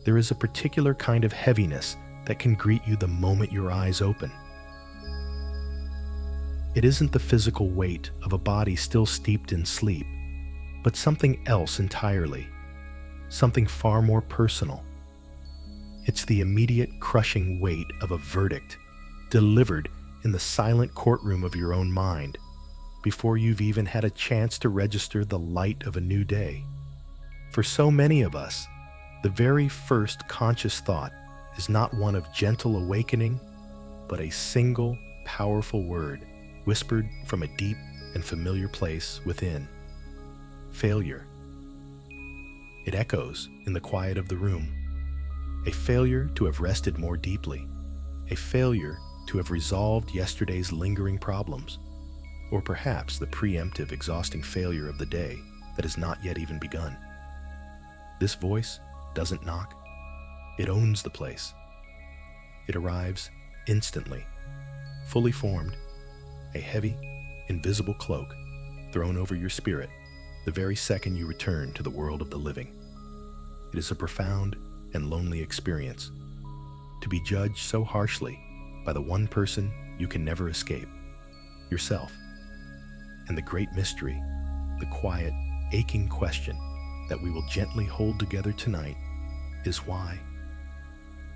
there is a particular kind of heaviness that can greet you the moment your eyes open. It isn't the physical weight of a body still steeped in sleep, but something else entirely, something far more personal. It's the immediate crushing weight of a verdict delivered in the silent courtroom of your own mind before you've even had a chance to register the light of a new day. For so many of us, the very first conscious thought is not one of gentle awakening, but a single, powerful word whispered from a deep and familiar place within. Failure. It echoes in the quiet of the room. A failure to have rested more deeply. A failure to have resolved yesterday's lingering problems. Or perhaps the preemptive, exhausting failure of the day that has not yet even begun. This voice doesn't knock. It owns the place. It arrives instantly, fully formed, a heavy, invisible cloak thrown over your spirit the very second you return to the world of the living. It is a profound and lonely experience to be judged so harshly by the one person you can never escape, yourself. And the great mystery, the quiet, aching question that we will gently hold together tonight is why?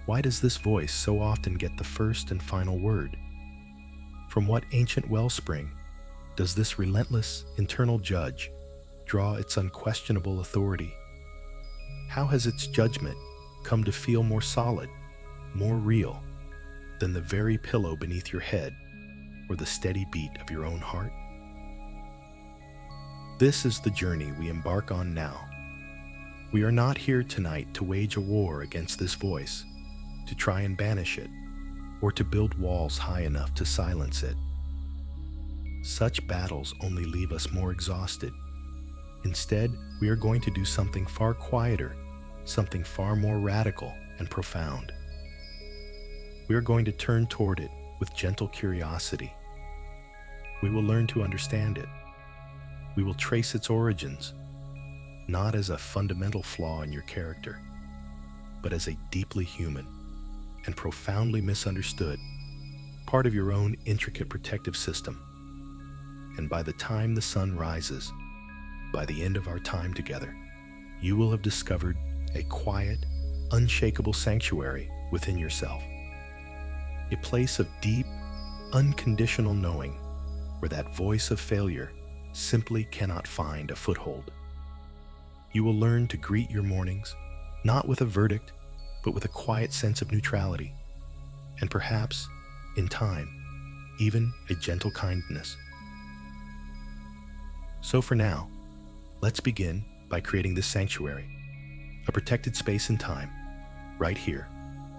Why does this voice so often get the first and final word? From what ancient wellspring does this relentless internal judge draw its unquestionable authority? How has its judgment come to feel more solid, more real than the very pillow beneath your head or the steady beat of your own heart? This is the journey we embark on now. We are not here tonight to wage a war against this voice, to try and banish it, or to build walls high enough to silence it. Such battles only leave us more exhausted. Instead, we are going to do something far quieter, something far more radical and profound. We are going to turn toward it with gentle curiosity. We will learn to understand it. We will trace its origins, not as a fundamental flaw in your character, but as a deeply human and profoundly misunderstood part of your own intricate protective system. And by the time the sun rises, by the end of our time together, you will have discovered a quiet, unshakable sanctuary within yourself, a place of deep, unconditional knowing where that voice of failure simply cannot find a foothold. You will learn to greet your mornings, not with a verdict, but with a quiet sense of neutrality, and perhaps, in time, even a gentle kindness. So for now, let's begin by creating this sanctuary, a protected space in time, right here,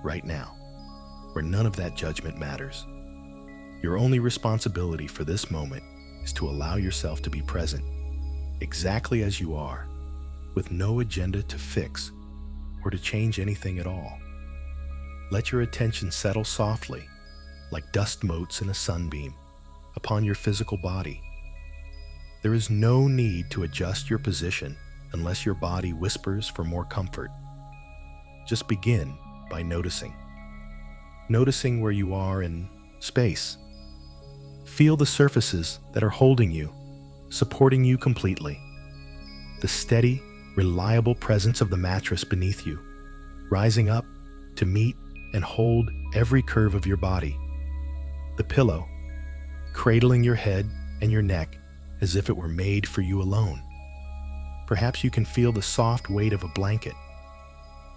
right now, where none of that judgment matters. Your only responsibility for this moment is to allow yourself to be present, exactly as you are, with no agenda to fix or to change anything at all. Let your attention settle softly, like dust motes in a sunbeam, upon your physical body. There is no need to adjust your position unless your body whispers for more comfort. Just begin by noticing. Noticing where you are in space. Feel the surfaces that are holding you, supporting you completely. The steady, reliable presence of the mattress beneath you, rising up to meet and hold every curve of your body. The pillow, cradling your head and your neck as if it were made for you alone. Perhaps you can feel the soft weight of a blanket,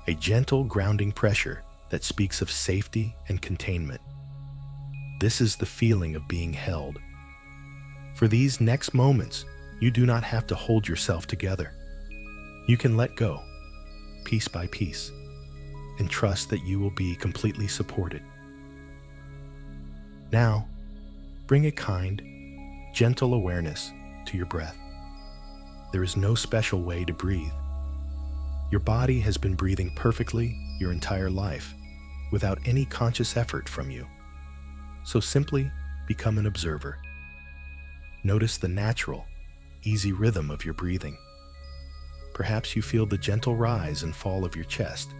a gentle grounding pressure that speaks of safety and containment. This is the feeling of being held. For these next moments, you do not have to hold yourself together. You can let go, piece by piece, and trust that you will be completely supported. Now, bring a kind, gentle awareness to your breath. There is no special way to breathe. Your body has been breathing perfectly your entire life, without any conscious effort from you. So simply become an observer. Notice the natural, easy rhythm of your breathing. Perhaps you feel the gentle rise and fall of your chest,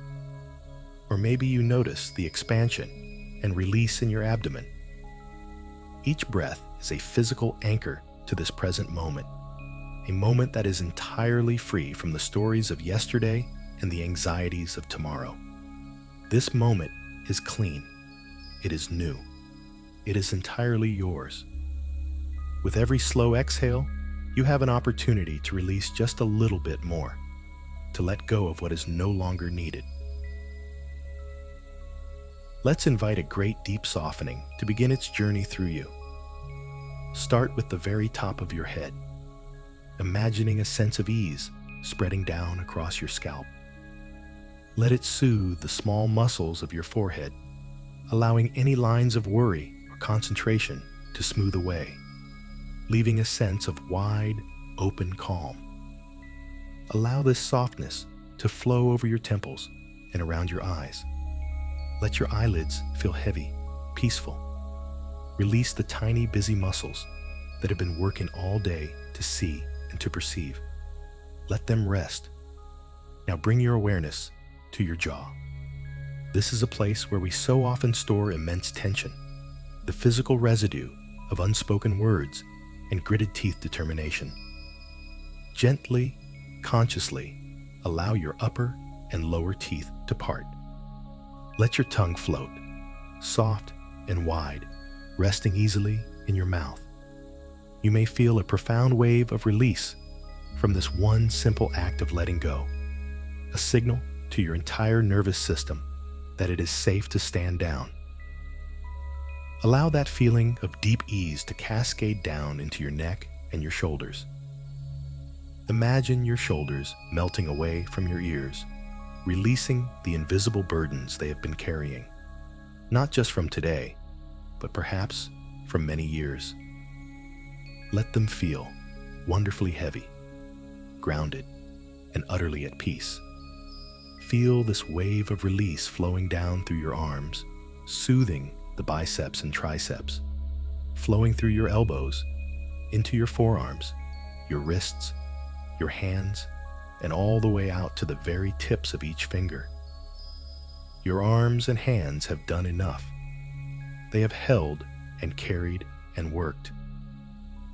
Or maybe you notice the expansion and release in your abdomen. Each breath is a physical anchor to this present moment, a moment that is entirely free from the stories of yesterday and the anxieties of tomorrow. This moment is clean. It is new. It is entirely yours. With every slow exhale, you have an opportunity to release just a little bit more, to let go of what is no longer needed. Let's invite a great deep softening to begin its journey through you. Start with the very top of your head, imagining a sense of ease spreading down across your scalp. Let it soothe the small muscles of your forehead, allowing any lines of worry or concentration to smooth away, leaving a sense of wide, open calm. Allow this softness to flow over your temples and around your eyes. Let your eyelids feel heavy, peaceful. Release the tiny, busy muscles that have been working all day to see and to perceive. Let them rest. Now bring your awareness to your jaw. This is a place where we so often store immense tension, the physical residue of unspoken words and gritted teeth determination. Gently, consciously, allow your upper and lower teeth to part. Let your tongue float, soft and wide, resting easily in your mouth. You may feel a profound wave of release from this one simple act of letting go, a signal to your entire nervous system that it is safe to stand down. Allow that feeling of deep ease to cascade down into your neck and your shoulders. Imagine your shoulders melting away from your ears, releasing the invisible burdens they have been carrying, not just from today, but perhaps from many years. Let them feel wonderfully heavy, grounded, and utterly at peace. Feel this wave of release flowing down through your arms, soothing the biceps and triceps, flowing through your elbows, into your forearms, your wrists, your hands, and all the way out to the very tips of each finger. Your arms and hands have done enough. They have held and carried and worked.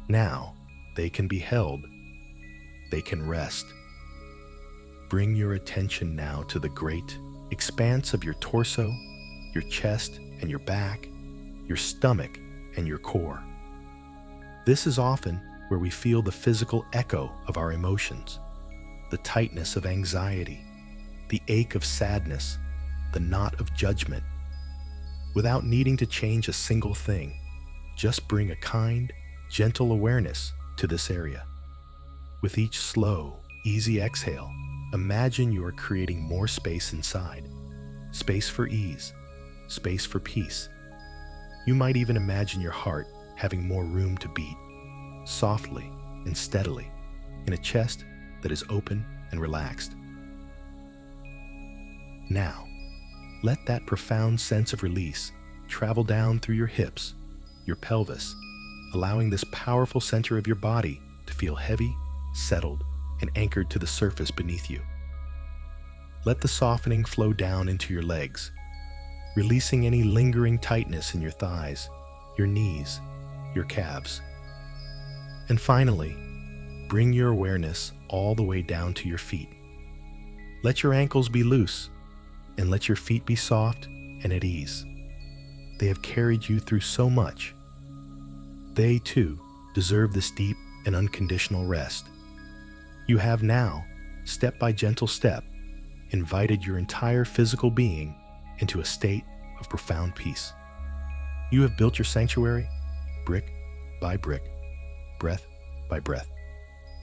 Now they can be held. They can rest. Bring your attention now to the great expanse of your torso, your chest and your back, your stomach and your core. This is often where we feel the physical echo of our emotions, the tightness of anxiety, the ache of sadness, the knot of judgment. Without needing to change a single thing, just bring a kind, gentle awareness to this area. With each slow, easy exhale, imagine you are creating more space inside, space for ease, space for peace. You might even imagine your heart having more room to beat, softly and steadily, in a chest that is open and relaxed. Now, let that profound sense of release travel down through your hips, your pelvis, allowing this powerful center of your body to feel heavy, settled, and anchored to the surface beneath you. Let the softening flow down into your legs, releasing any lingering tightness in your thighs, your knees, your calves. And finally, bring your awareness all the way down to your feet. Let your ankles be loose, and let your feet be soft and at ease. They have carried you through so much. They, too, deserve this deep and unconditional rest. You have now, step by gentle step, invited your entire physical being into a state of profound peace. You have built your sanctuary, brick by brick, breath by breath.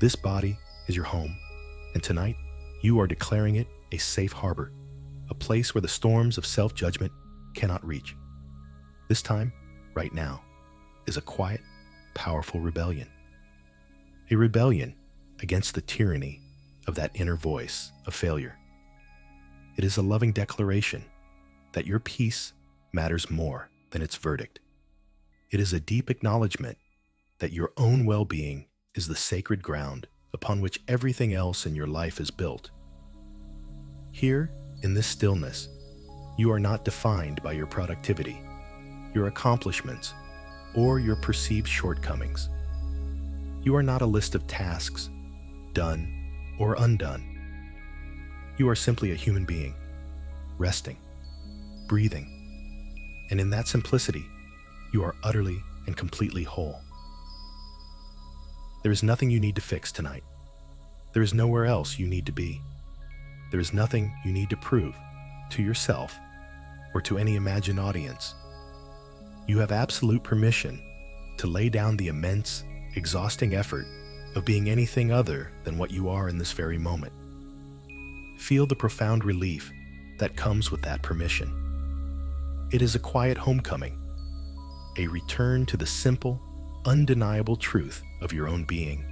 This body is your home, and tonight you are declaring it a safe harbor, a place where the storms of self-judgment cannot reach. This time, right now, is a quiet, powerful rebellion. A rebellion against the tyranny of that inner voice of failure. It is a loving declaration that your peace matters more than its verdict. It is a deep acknowledgement that your own well-being is the sacred ground upon which everything else in your life is built. Here, in this stillness, You are not defined by your productivity, your accomplishments, or your perceived shortcomings. You are not a list of tasks, done or undone. You are simply a human being, resting, breathing, and in that simplicity, you are utterly and completely whole. There is nothing you need to fix tonight. There is nowhere else you need to be. There is nothing you need to prove to yourself or to any imagined audience. You have absolute permission to lay down the immense, exhausting effort of being anything other than what you are in this very moment. Feel the profound relief that comes with that permission. It is a quiet homecoming, a return to the simple, undeniable truth of your own being,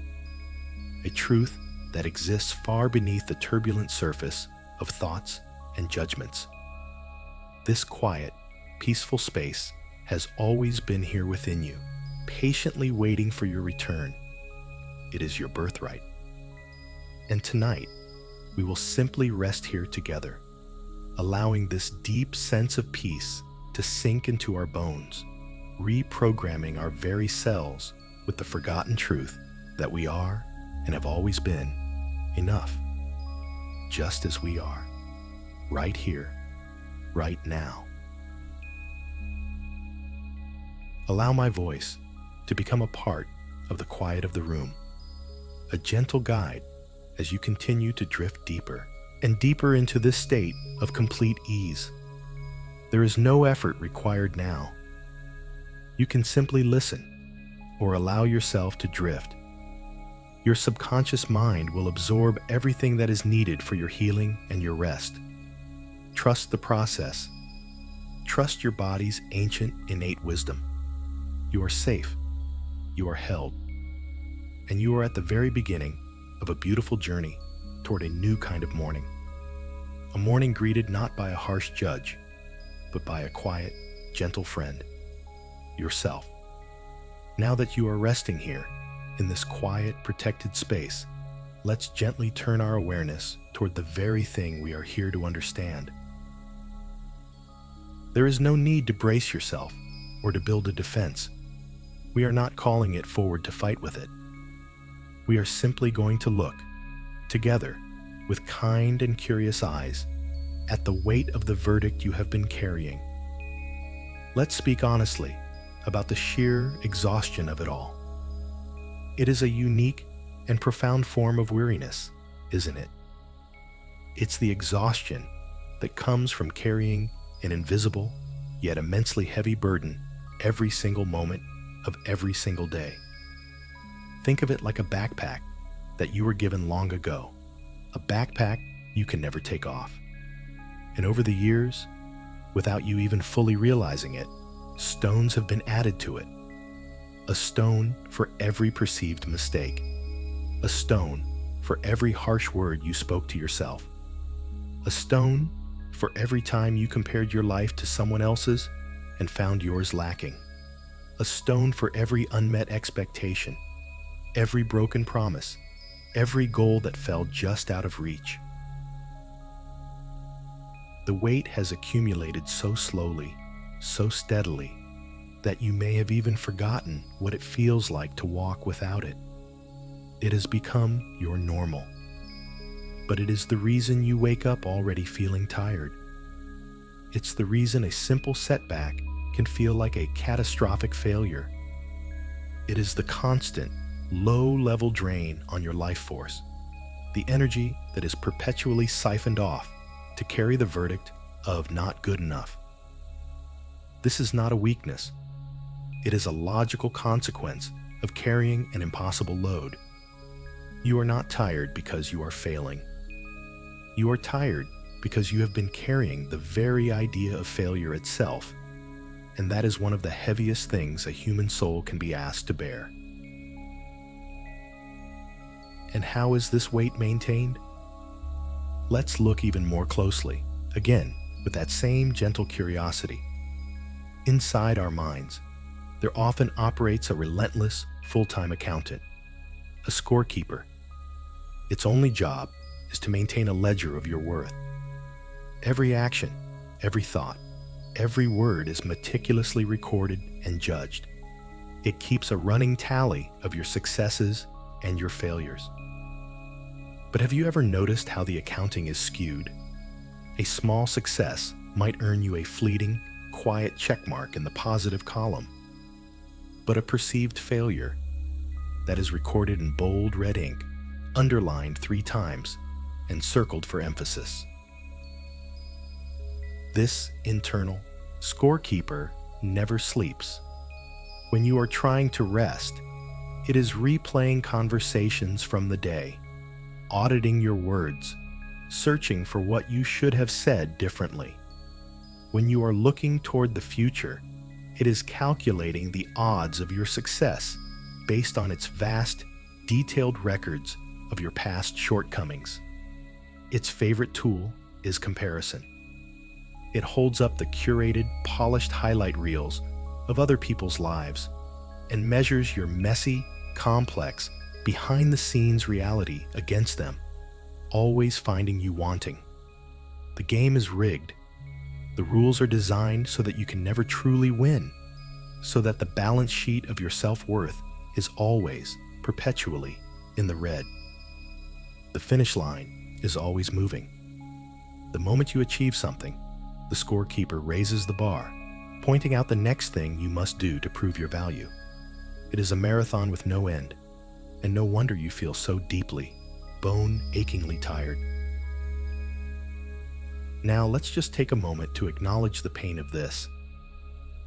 a truth that exists far beneath the turbulent surface of thoughts and judgments. This quiet, peaceful space has always been here within you, patiently waiting for your return. It is your birthright. And tonight, we will simply rest here together, allowing this deep sense of peace to sink into our bones, reprogramming our very cells with the forgotten truth that we are and have always been enough, just as we are, right here, right now. Allow my voice to become a part of the quiet of the room, a gentle guide as you continue to drift deeper and deeper into this state of complete ease. There is no effort required now. You can simply listen or allow yourself to drift. Your subconscious mind will absorb everything that is needed for your healing and your rest. Trust the process. Trust your body's ancient, innate wisdom. You are safe. You are held. And you are at the very beginning of a beautiful journey toward a new kind of morning. A morning greeted not by a harsh judge, but by a quiet, gentle friend, yourself. Now that you are resting here, in this quiet, protected space, let's gently turn our awareness toward the very thing we are here to understand. There is no need to brace yourself or to build a defense. We are not calling it forward to fight with it. We are simply going to look, together, with kind and curious eyes, at the weight of the verdict you have been carrying. Let's speak honestly about the sheer exhaustion of it all. It is a unique and profound form of weariness, isn't it? It's the exhaustion that comes from carrying an invisible, yet immensely heavy burden every single moment of every single day. Think of it like a backpack that you were given long ago, a backpack you can never take off. And over the years, without you even fully realizing it, stones have been added to it. A stone for every perceived mistake. A stone for every harsh word you spoke to yourself. A stone for every time you compared your life to someone else's and found yours lacking. A stone for every unmet expectation, every broken promise, every goal that fell just out of reach. The weight has accumulated so slowly, so steadily, that you may have even forgotten what it feels like to walk without it. It has become your normal. But it is the reason you wake up already feeling tired. It's the reason a simple setback can feel like a catastrophic failure. It is the constant, low-level drain on your life force, the energy that is perpetually siphoned off to carry the verdict of not good enough. This is not a weakness. It is a logical consequence of carrying an impossible load. You are not tired because you are failing. You are tired because you have been carrying the very idea of failure itself, and that is one of the heaviest things a human soul can be asked to bear. And how is this weight maintained? Let's look even more closely, again, with that same gentle curiosity. Inside our minds, there often operates a relentless, full-time accountant, a scorekeeper. Its only job is to maintain a ledger of your worth. Every action, every thought, every word is meticulously recorded and judged. It keeps a running tally of your successes and your failures. But have you ever noticed how the accounting is skewed? A small success might earn you a fleeting, quiet checkmark in the positive column, but a perceived failure that is recorded in bold red ink, underlined 3 times, and circled for emphasis. This internal scorekeeper never sleeps. When you are trying to rest, it is replaying conversations from the day, auditing your words, searching for what you should have said differently. When you are looking toward the future, it is calculating the odds of your success based on its vast, detailed records of your past shortcomings. Its favorite tool is comparison. It holds up the curated, polished highlight reels of other people's lives and measures your messy, complex, behind-the-scenes reality against them, always finding you wanting. The game is rigged. The rules are designed so that you can never truly win, so that the balance sheet of your self-worth is always, perpetually, in the red. The finish line is always moving. The moment you achieve something, the scorekeeper raises the bar, pointing out the next thing you must do to prove your value. It is a marathon with no end, and no wonder you feel so deeply, bone-achingly tired. Now let's just take a moment to acknowledge the pain of this.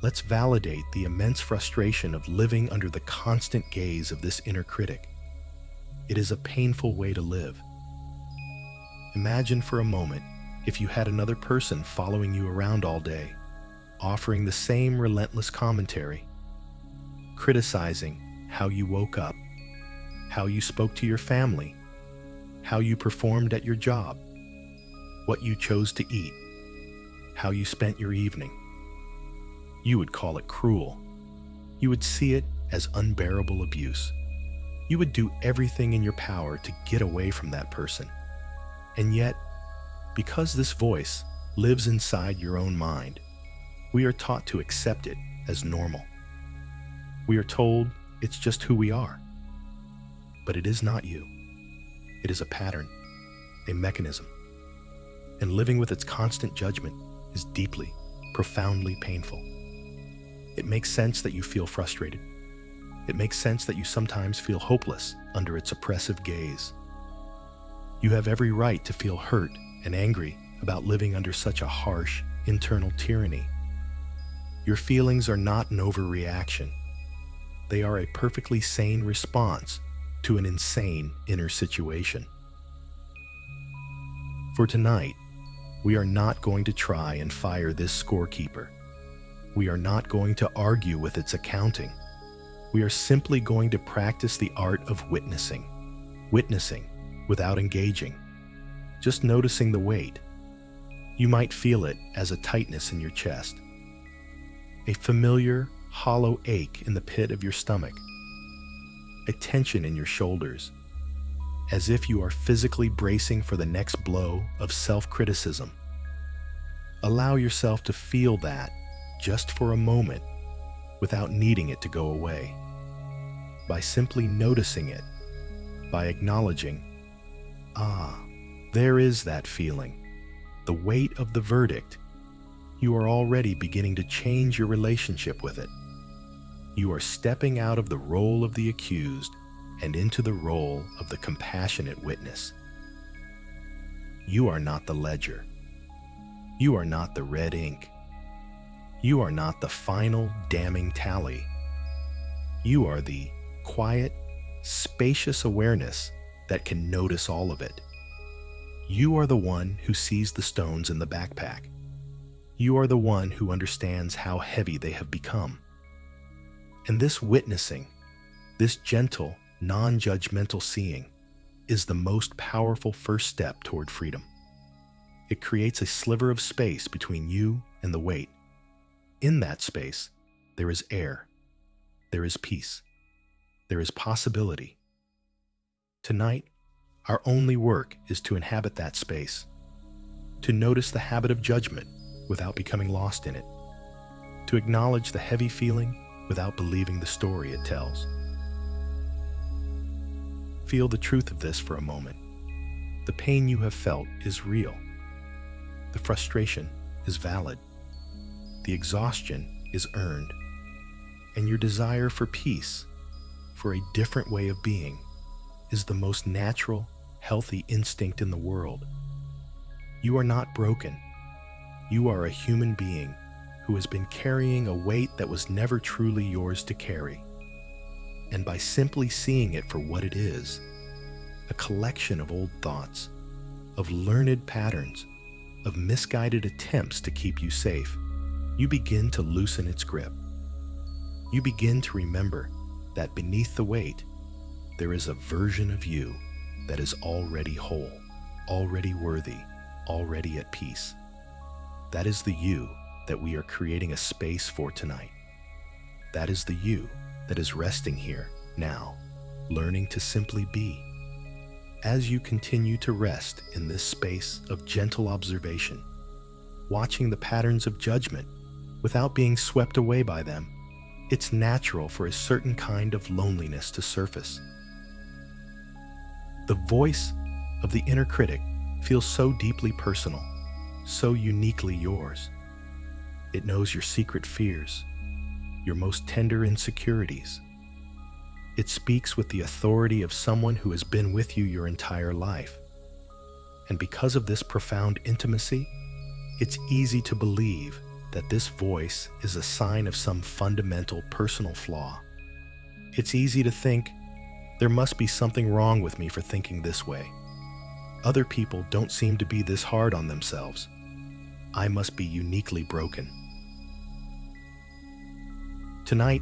Let's validate the immense frustration of living under the constant gaze of this inner critic. It is a painful way to live. Imagine for a moment if you had another person following you around all day, offering the same relentless commentary, criticizing how you woke up, how you spoke to your family, how you performed at your job, what you chose to eat, how you spent your evening. You would call it cruel. You would see it as unbearable abuse. You would do everything in your power to get away from that person. And yet, because this voice lives inside your own mind, we are taught to accept it as normal. We are told it's just who we are. But it is not you. It is a pattern, a mechanism. And living with its constant judgment is deeply, profoundly painful. It makes sense that you feel frustrated. It makes sense that you sometimes feel hopeless under its oppressive gaze. You have every right to feel hurt and angry about living under such a harsh, internal tyranny. Your feelings are not an overreaction. They are a perfectly sane response to an insane inner situation. For tonight, we are not going to try and fire this scorekeeper. We are not going to argue with its accounting. We are simply going to practice the art of witnessing without engaging, just noticing the weight. You might feel it as a tightness in your chest, a familiar, hollow ache in the pit of your stomach, a tension in your shoulders, as if you are physically bracing for the next blow of self-criticism. Allow yourself to feel that just for a moment without needing it to go away. By simply noticing it, by acknowledging, there is that feeling, the weight of the verdict, you are already beginning to change your relationship with it. You are stepping out of the role of the accused and into the role of the compassionate witness. You are not the ledger. You are not the red ink. You are not the final damning tally. You are the quiet, spacious awareness that can notice all of it. You are the one who sees the stones in the backpack. You are the one who understands how heavy they have become. And this witnessing, this gentle, non-judgmental seeing, is the most powerful first step toward freedom. It creates a sliver of space between you and the weight. In that space, there is air, there is peace, there is possibility. Tonight, our only work is to inhabit that space, to notice the habit of judgment without becoming lost in it, to acknowledge the heavy feeling without believing the story it tells. Feel the truth of this for a moment. The pain you have felt is real. The frustration is valid. The exhaustion is earned. And your desire for peace, for a different way of being, is the most natural, healthy instinct in the world. You are not broken. You are a human being who has been carrying a weight that was never truly yours to carry. And by simply seeing it for what it is, a collection of old thoughts, of learned patterns, of misguided attempts to keep you safe, you begin to loosen its grip. You begin to remember that beneath the weight, there is a version of you that is already whole, already worthy, already at peace. That is the you that we are creating a space for tonight. That is the you that is resting here now, learning to simply be. As you continue to rest in this space of gentle observation, watching the patterns of judgment without being swept away by them, it's natural for a certain kind of loneliness to surface. The voice of the inner critic feels so deeply personal, so uniquely yours. It knows your secret fears, your most tender insecurities. It speaks with the authority of someone who has been with you your entire life. And because of this profound intimacy, it's easy to believe that this voice is a sign of some fundamental personal flaw. It's easy to think, there must be something wrong with me for thinking this way. Other people don't seem to be this hard on themselves. I must be uniquely broken. Tonight,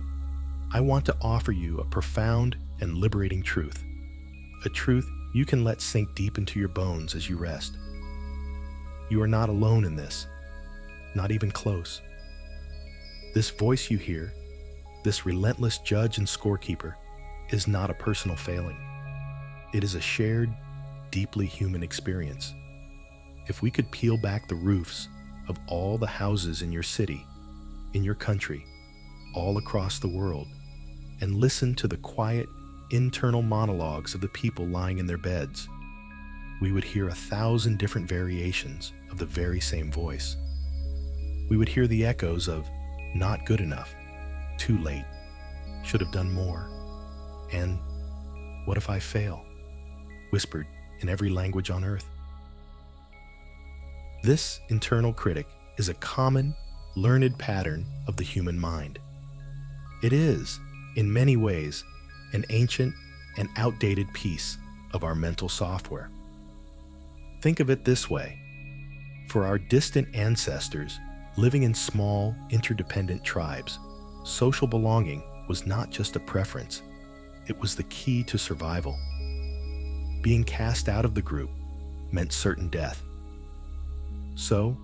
I want to offer you a profound and liberating truth, a truth you can let sink deep into your bones as you rest. You are not alone in this, not even close. This voice you hear, this relentless judge and scorekeeper, is not a personal failing. It is a shared, deeply human experience. If we could peel back the roofs of all the houses in your city, in your country, all across the world, and listen to the quiet, internal monologues of the people lying in their beds, we would hear 1,000 different variations of the very same voice. We would hear the echoes of not good enough, too late, should have done more, and what if I fail, whispered in every language on earth. This internal critic is a common, learned pattern of the human mind. It is, in many ways, an ancient and outdated piece of our mental software. Think of it this way. For our distant ancestors living in small, interdependent tribes, social belonging was not just a preference, it was the key to survival. Being cast out of the group meant certain death. So,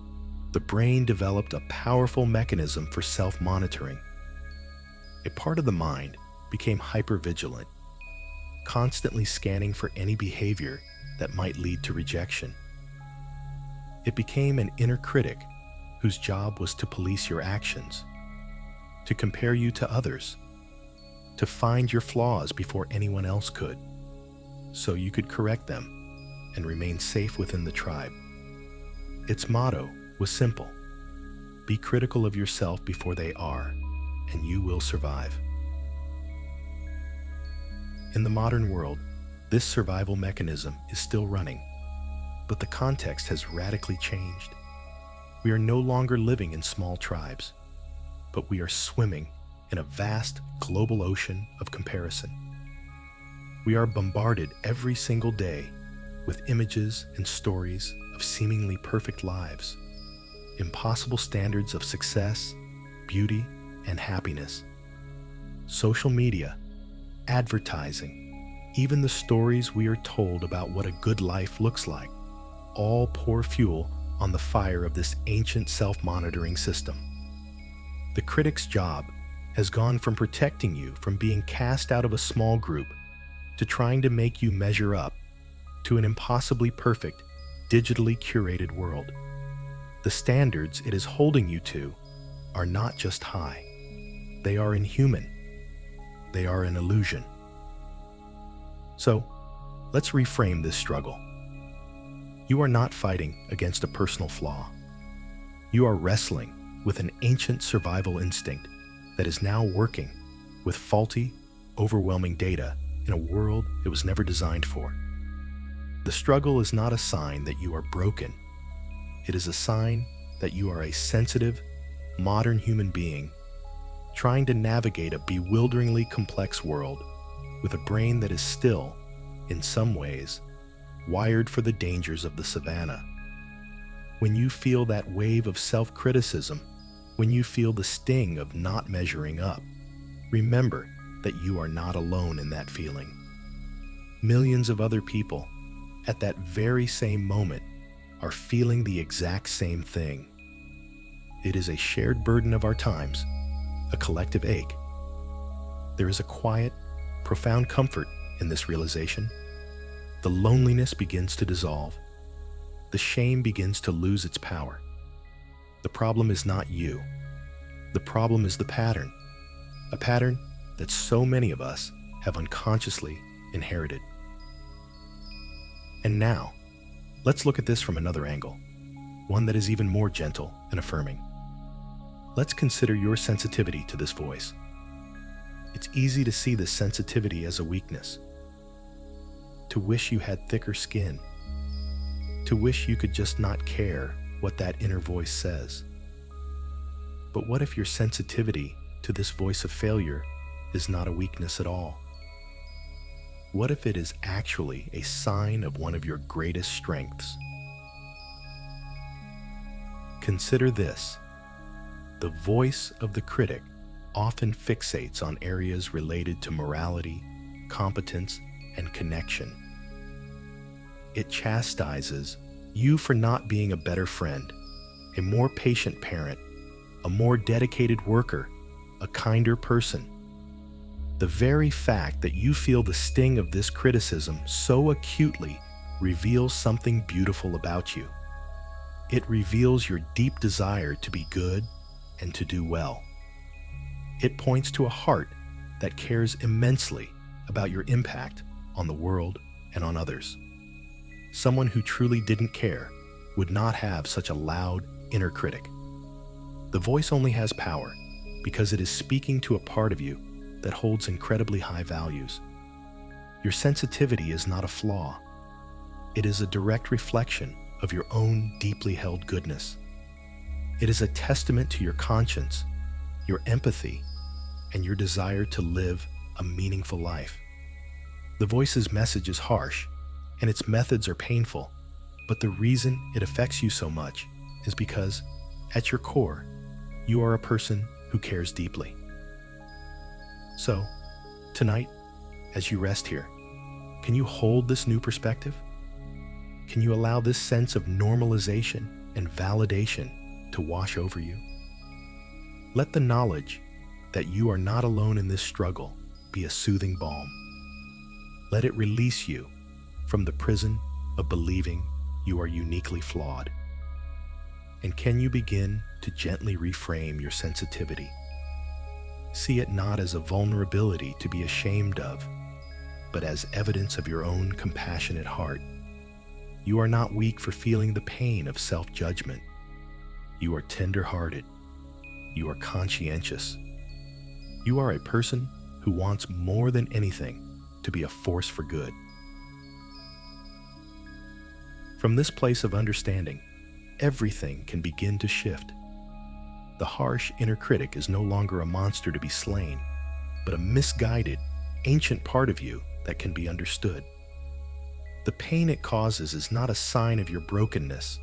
the brain developed a powerful mechanism for self-monitoring. A part of the mind became hypervigilant, constantly scanning for any behavior that might lead to rejection. It became an inner critic whose job was to police your actions, to compare you to others, to find your flaws before anyone else could, so you could correct them and remain safe within the tribe. Its motto was simple: be critical of yourself before they are, and you will survive. In the modern world, this survival mechanism is still running, but the context has radically changed. We are no longer living in small tribes, but we are swimming in a vast global ocean of comparison. We are bombarded every single day with images and stories of seemingly perfect lives, impossible standards of success, beauty, and happiness. Social media, advertising, even the stories we are told about what a good life looks like, all pour fuel on the fire of this ancient self-monitoring system. The critic's job has gone from protecting you from being cast out of a small group to trying to make you measure up to an impossibly perfect, digitally curated world. The standards it is holding you to are not just high. They are inhuman. They are an illusion. So, let's reframe this struggle. You are not fighting against a personal flaw. You are wrestling with an ancient survival instinct that is now working with faulty, overwhelming data in a world it was never designed for. The struggle is not a sign that you are broken. It is a sign that you are a sensitive, modern human being trying to navigate a bewilderingly complex world with a brain that is still, in some ways, wired for the dangers of the savannah. When you feel that wave of self-criticism, when you feel the sting of not measuring up, remember that you are not alone in that feeling. Millions of other people, at that very same moment, are feeling the exact same thing. It is a shared burden of our times, a collective ache. There is a quiet, profound comfort in this realization. The loneliness begins to dissolve. The shame begins to lose its power. The problem is not you. The problem is the pattern, a pattern that so many of us have unconsciously inherited. And now, let's look at this from another angle, one that is even more gentle and affirming. Let's consider your sensitivity to this voice. It's easy to see this sensitivity as a weakness, to wish you had thicker skin, to wish you could just not care what that inner voice says. But what if your sensitivity to this voice of failure is not a weakness at all? What if it is actually a sign of one of your greatest strengths? Consider this. The voice of the critic often fixates on areas related to morality, competence, and connection. It chastises you for not being a better friend, a more patient parent, a more dedicated worker, a kinder person. The very fact that you feel the sting of this criticism so acutely reveals something beautiful about you. It reveals your deep desire to be good and to do well. It points to a heart that cares immensely about your impact on the world and on others. Someone who truly didn't care would not have such a loud inner critic. The voice only has power because it is speaking to a part of you that holds incredibly high values. Your sensitivity is not a flaw. It is a direct reflection of your own deeply held goodness. It is a testament to your conscience, your empathy, and your desire to live a meaningful life. The voice's message is harsh, and its methods are painful, but the reason it affects you so much is because, at your core, you are a person who cares deeply. So, tonight, as you rest here, can you hold this new perspective? Can you allow this sense of normalization and validation to wash over you? Let the knowledge that you are not alone in this struggle be a soothing balm. Let it release you from the prison of believing you are uniquely flawed. And can you begin to gently reframe your sensitivity? See it not as a vulnerability to be ashamed of, but as evidence of your own compassionate heart. You are not weak for feeling the pain of self-judgment. You are tender-hearted. You are conscientious. You are a person who wants more than anything to be a force for good. From this place of understanding, everything can begin to shift. The harsh inner critic is no longer a monster to be slain, but a misguided, ancient part of you that can be understood. The pain it causes is not a sign of your brokenness,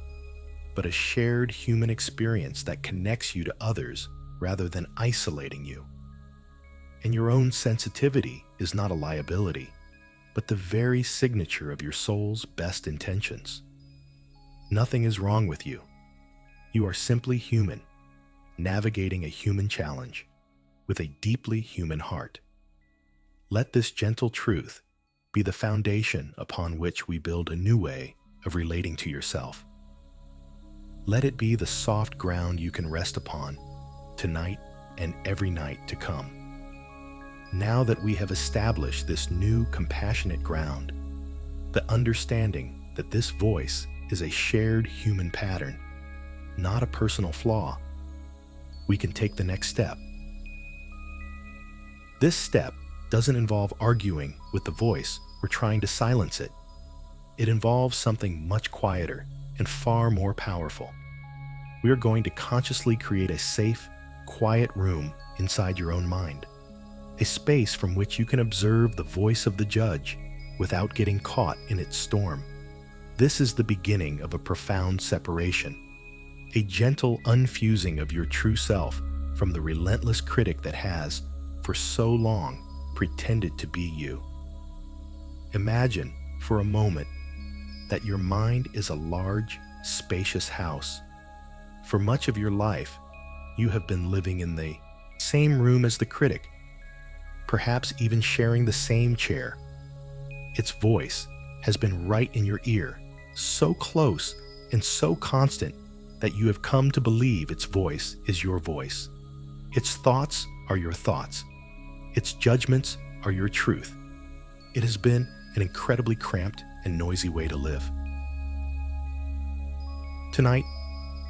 but a shared human experience that connects you to others rather than isolating you. And your own sensitivity is not a liability, but the very signature of your soul's best intentions. Nothing is wrong with you. You are simply human, navigating a human challenge with a deeply human heart. Let this gentle truth be the foundation upon which we build a new way of relating to yourself. Let it be the soft ground you can rest upon tonight and every night to come. Now that we have established this new compassionate ground, the understanding that this voice is a shared human pattern, not a personal flaw, we can take the next step. This step doesn't involve arguing with the voice or trying to silence it. It involves something much quieter and far more powerful. We are going to consciously create a safe, quiet room inside your own mind, a space from which you can observe the voice of the judge without getting caught in its storm. This is the beginning of a profound separation, a gentle unfusing of your true self from the relentless critic that has, for so long, pretended to be you. Imagine, for a moment, that your mind is a large, spacious house. For much of your life, you have been living in the same room as the critic, perhaps even sharing the same chair. Its voice has been right in your ear, so close and so constant that you have come to believe its voice is your voice. Its thoughts are your thoughts. Its judgments are your truth. It has been an incredibly cramped and noisy way to live. Tonight,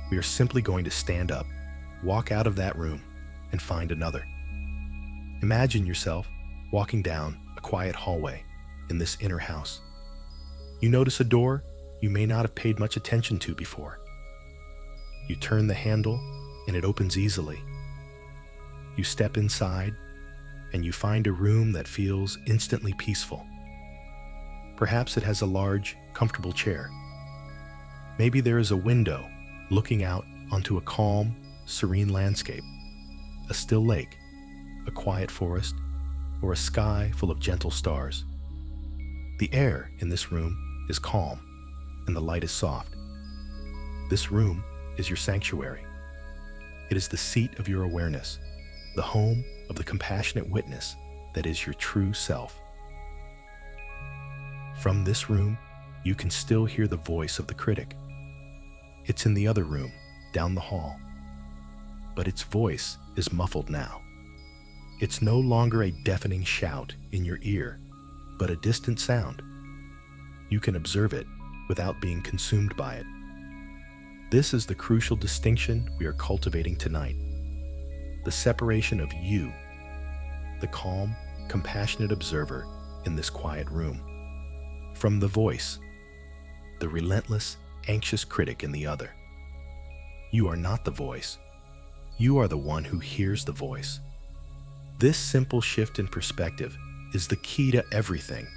we are simply going to stand up, walk out of that room, and find another. Imagine yourself walking down a quiet hallway in this inner house. You notice a door you may not have paid much attention to before. You turn the handle and it opens easily. You step inside and you find a room that feels instantly peaceful. Perhaps it has a large, comfortable chair. Maybe there is a window looking out onto a calm, serene landscape, a still lake, a quiet forest, or a sky full of gentle stars. The air in this room is calm and the light is soft. This room is your sanctuary. It is the seat of your awareness, the home of the compassionate witness that is your true self. From this room, you can still hear the voice of the critic. It's in the other room, down the hall. But its voice is muffled now. It's no longer a deafening shout in your ear, but a distant sound. You can observe it without being consumed by it. This is the crucial distinction we are cultivating tonight. The separation of you, the calm, compassionate observer in this quiet room, from the voice, the relentless, anxious critic in the other. You are not the voice. You are the one who hears the voice. This simple shift in perspective is the key to everything.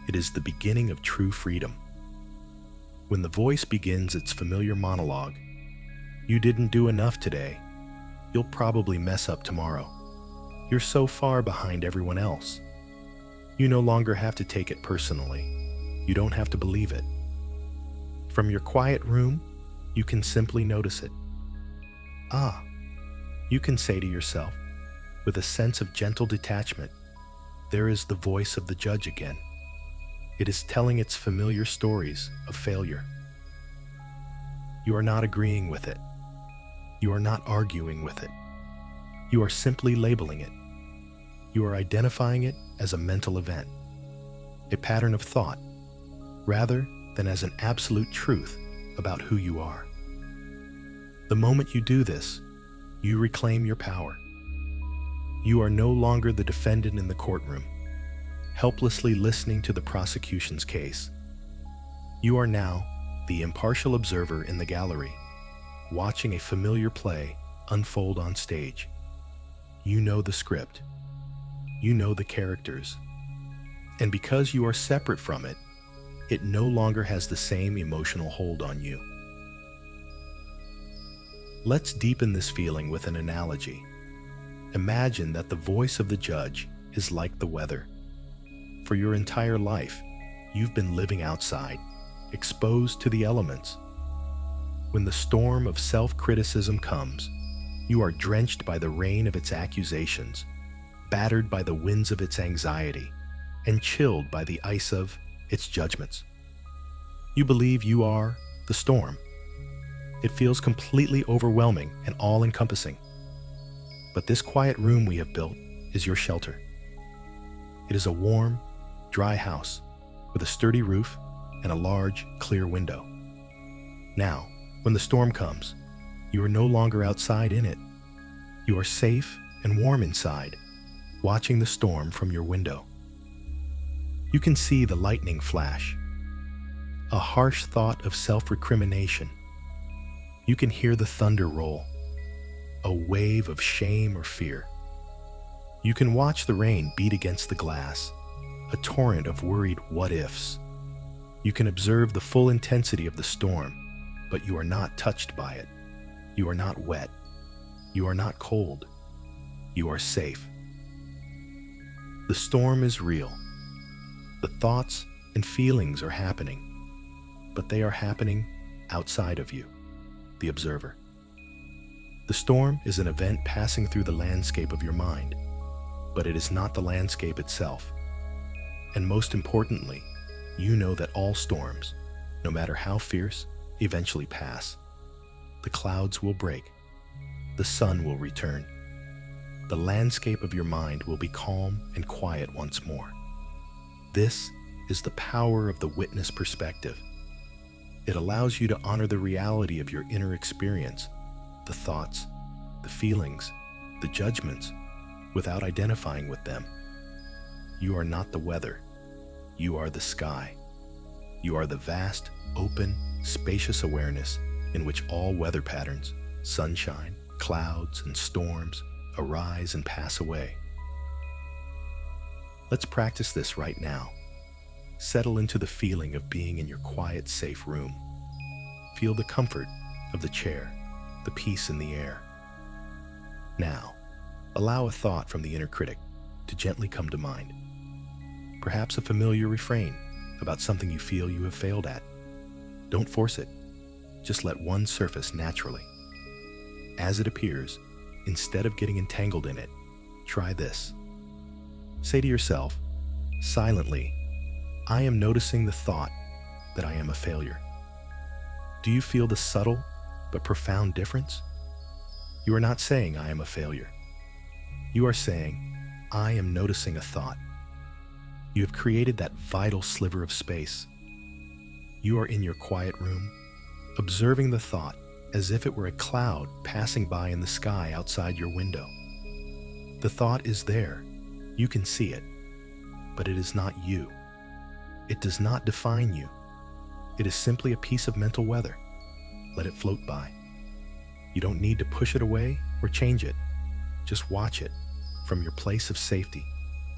It is the beginning of true freedom. When the voice begins its familiar monologue, "You didn't do enough today. You'll probably mess up tomorrow. You're so far behind everyone else." You no longer have to take it personally. You don't have to believe it. From your quiet room, you can simply notice it. Ah, you can say to yourself, with a sense of gentle detachment, there is the voice of the judge again. It is telling its familiar stories of failure. You are not agreeing with it. You are not arguing with it. You are simply labeling it. You are identifying it as a mental event, a pattern of thought, rather than as an absolute truth about who you are. The moment you do this, you reclaim your power. You are no longer the defendant in the courtroom, helplessly listening to the prosecution's case. You are now the impartial observer in the gallery, watching a familiar play unfold on stage. You know the script. You know the characters. And because you are separate from it, it no longer has the same emotional hold on you. Let's deepen this feeling with an analogy. Imagine that the voice of the judge is like the weather. For your entire life, you've been living outside, exposed to the elements. When the storm of self-criticism comes, you are drenched by the rain of its accusations, battered by the winds of its anxiety, and chilled by the ice of its judgments. You believe you are the storm. It feels completely overwhelming and all-encompassing. But this quiet room we have built is your shelter. It is a warm, dry house with a sturdy roof and a large, clear window. Now, when the storm comes, you are no longer outside in it. You are safe and warm inside, watching the storm from your window. You can see the lightning flash, a harsh thought of self-recrimination. You can hear the thunder roll, a wave of shame or fear. You can watch the rain beat against the glass, a torrent of worried what-ifs. You can observe the full intensity of the storm, but you are not touched by it. You are not wet. You are not cold. You are safe. The storm is real. The thoughts and feelings are happening, but they are happening outside of you, the observer. The storm is an event passing through the landscape of your mind, but it is not the landscape itself. And most importantly, you know that all storms, no matter how fierce, eventually pass. The clouds will break. The sun will return. The landscape of your mind will be calm and quiet once more. This is the power of the witness perspective. It allows you to honor the reality of your inner experience, the thoughts, the feelings, the judgments, without identifying with them. You are not the weather. You are the sky. You are the vast, open, spacious awareness in which all weather patterns, sunshine, clouds, and storms arise and pass away. Let's practice this right now. Settle into the feeling of being in your quiet, safe room. Feel the comfort of the chair, the peace in the air. Now, allow a thought from the inner critic to gently come to mind. Perhaps a familiar refrain about something you feel you have failed at. Don't force it. Just let one surface naturally. As it appears, instead of getting entangled in it, try this. Say to yourself, silently, I am noticing the thought that I am a failure. Do you feel the subtle but profound difference? You are not saying I am a failure. You are saying, I am noticing a thought. You have created that vital sliver of space. You are in your quiet room, observing the thought as if it were a cloud passing by in the sky outside your window. The thought is there. You can see it, but it is not you. It does not define you. It is simply a piece of mental weather. Let it float by. You don't need to push it away or change it. Just watch it from your place of safety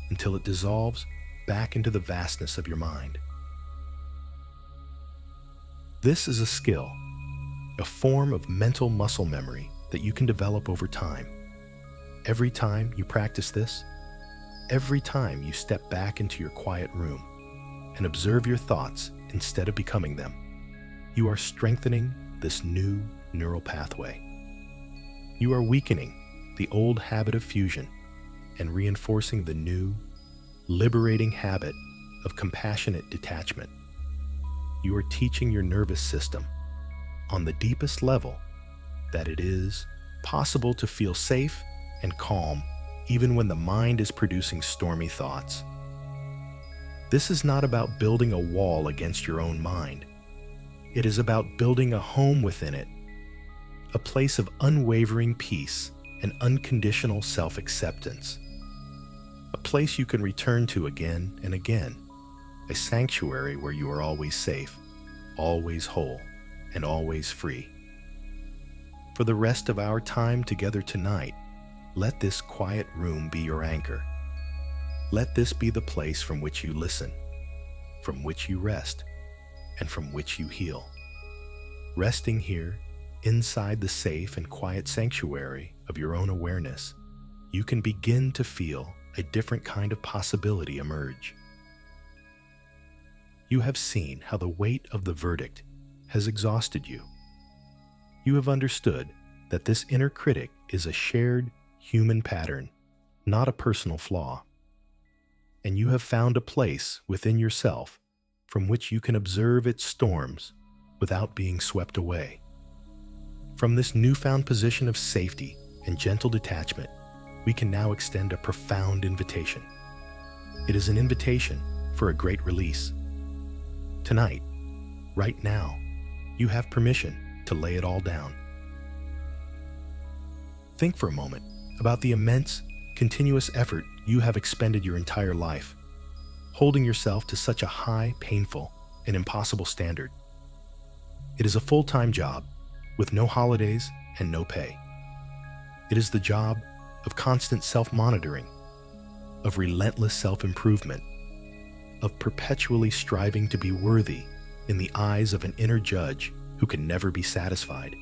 until it dissolves back into the vastness of your mind. This is a skill, a form of mental muscle memory that you can develop over time. Every time you practice this, every time you step back into your quiet room and observe your thoughts instead of becoming them, you are strengthening this new neural pathway. You are weakening the old habit of fusion and reinforcing the new, liberating habit of compassionate detachment. You are teaching your nervous system, on the deepest level, that it is possible to feel safe and calm even when the mind is producing stormy thoughts. This is not about building a wall against your own mind. It is about building a home within it, a place of unwavering peace and unconditional self-acceptance, a place you can return to again and again, a sanctuary where you are always safe, always whole, and always free. For the rest of our time together tonight, let this quiet room be your anchor. Let this be the place from which you listen, from which you rest, and from which you heal. Resting here, inside the safe and quiet sanctuary of your own awareness, you can begin to feel a different kind of possibility emerge. You have seen how the weight of the verdict has exhausted you. You have understood that this inner critic is a shared human pattern, not a personal flaw. And you have found a place within yourself from which you can observe its storms without being swept away. From this newfound position of safety and gentle detachment, we can now extend a profound invitation. It is an invitation for a great release. Tonight, right now, you have permission to lay it all down. Think for a moment about the immense, continuous effort you have expended your entire life, holding yourself to such a high, painful, and impossible standard. It is a full-time job with no holidays and no pay. It is the job of constant self-monitoring, of relentless self-improvement, of perpetually striving to be worthy in the eyes of an inner judge who can never be satisfied.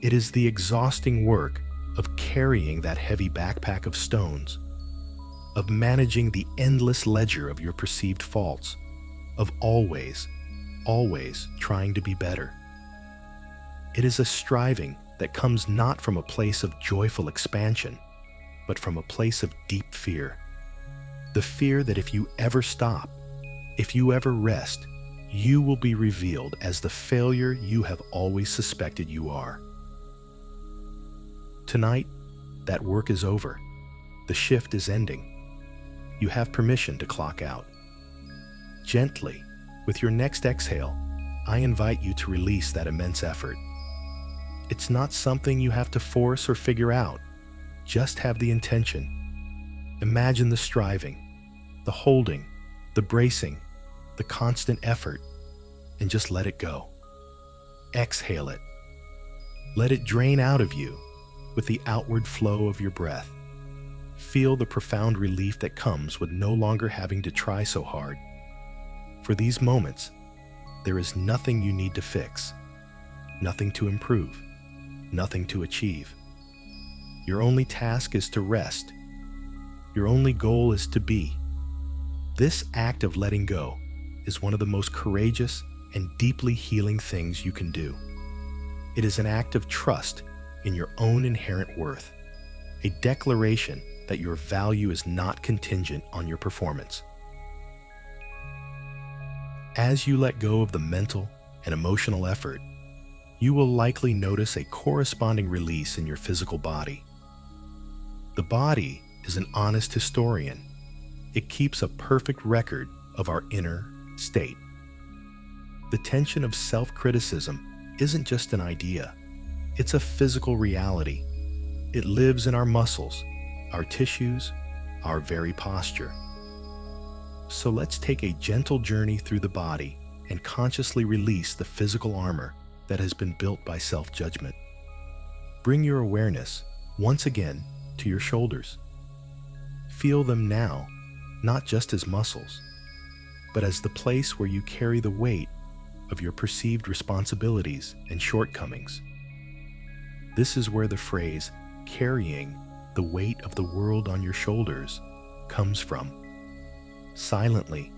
It is the exhausting work of carrying that heavy backpack of stones, of managing the endless ledger of your perceived faults, of always trying to be better. It is a striving that comes not from a place of joyful expansion, but from a place of deep fear. The fear that if you ever stop, if you ever rest, you will be revealed as the failure you have always suspected you are. Tonight, that work is over. The shift is ending. You have permission to clock out. Gently, with your next exhale, I invite you to release that immense effort. It's not something you have to force or figure out. Just have the intention. Imagine the striving, the holding, the bracing, the constant effort, and just let it go. Exhale it. Let it drain out of you with the outward flow of your breath. Feel the profound relief that comes with no longer having to try so hard. For these moments, there is nothing you need to fix, nothing to improve, nothing to achieve. Your only task is to rest. Your only goal is to be. This act of letting go is one of the most courageous and deeply healing things you can do. It is an act of trust in your own inherent worth, a declaration that your value is not contingent on your performance. As you let go of the mental and emotional effort, you will likely notice a corresponding release in your physical body. The body is an honest historian. It keeps a perfect record of our inner state. The tension of self-criticism isn't just an idea. It's a physical reality. It lives in our muscles, our tissues, our very posture. So let's take a gentle journey through the body and consciously release the physical armor that has been built by self-judgment. Bring your awareness once again to your shoulders. Feel them now, not just as muscles, but as the place where you carry the weight of your perceived responsibilities and shortcomings. This is where the phrase, carrying the weight of the world on your shoulders, comes from. Silently,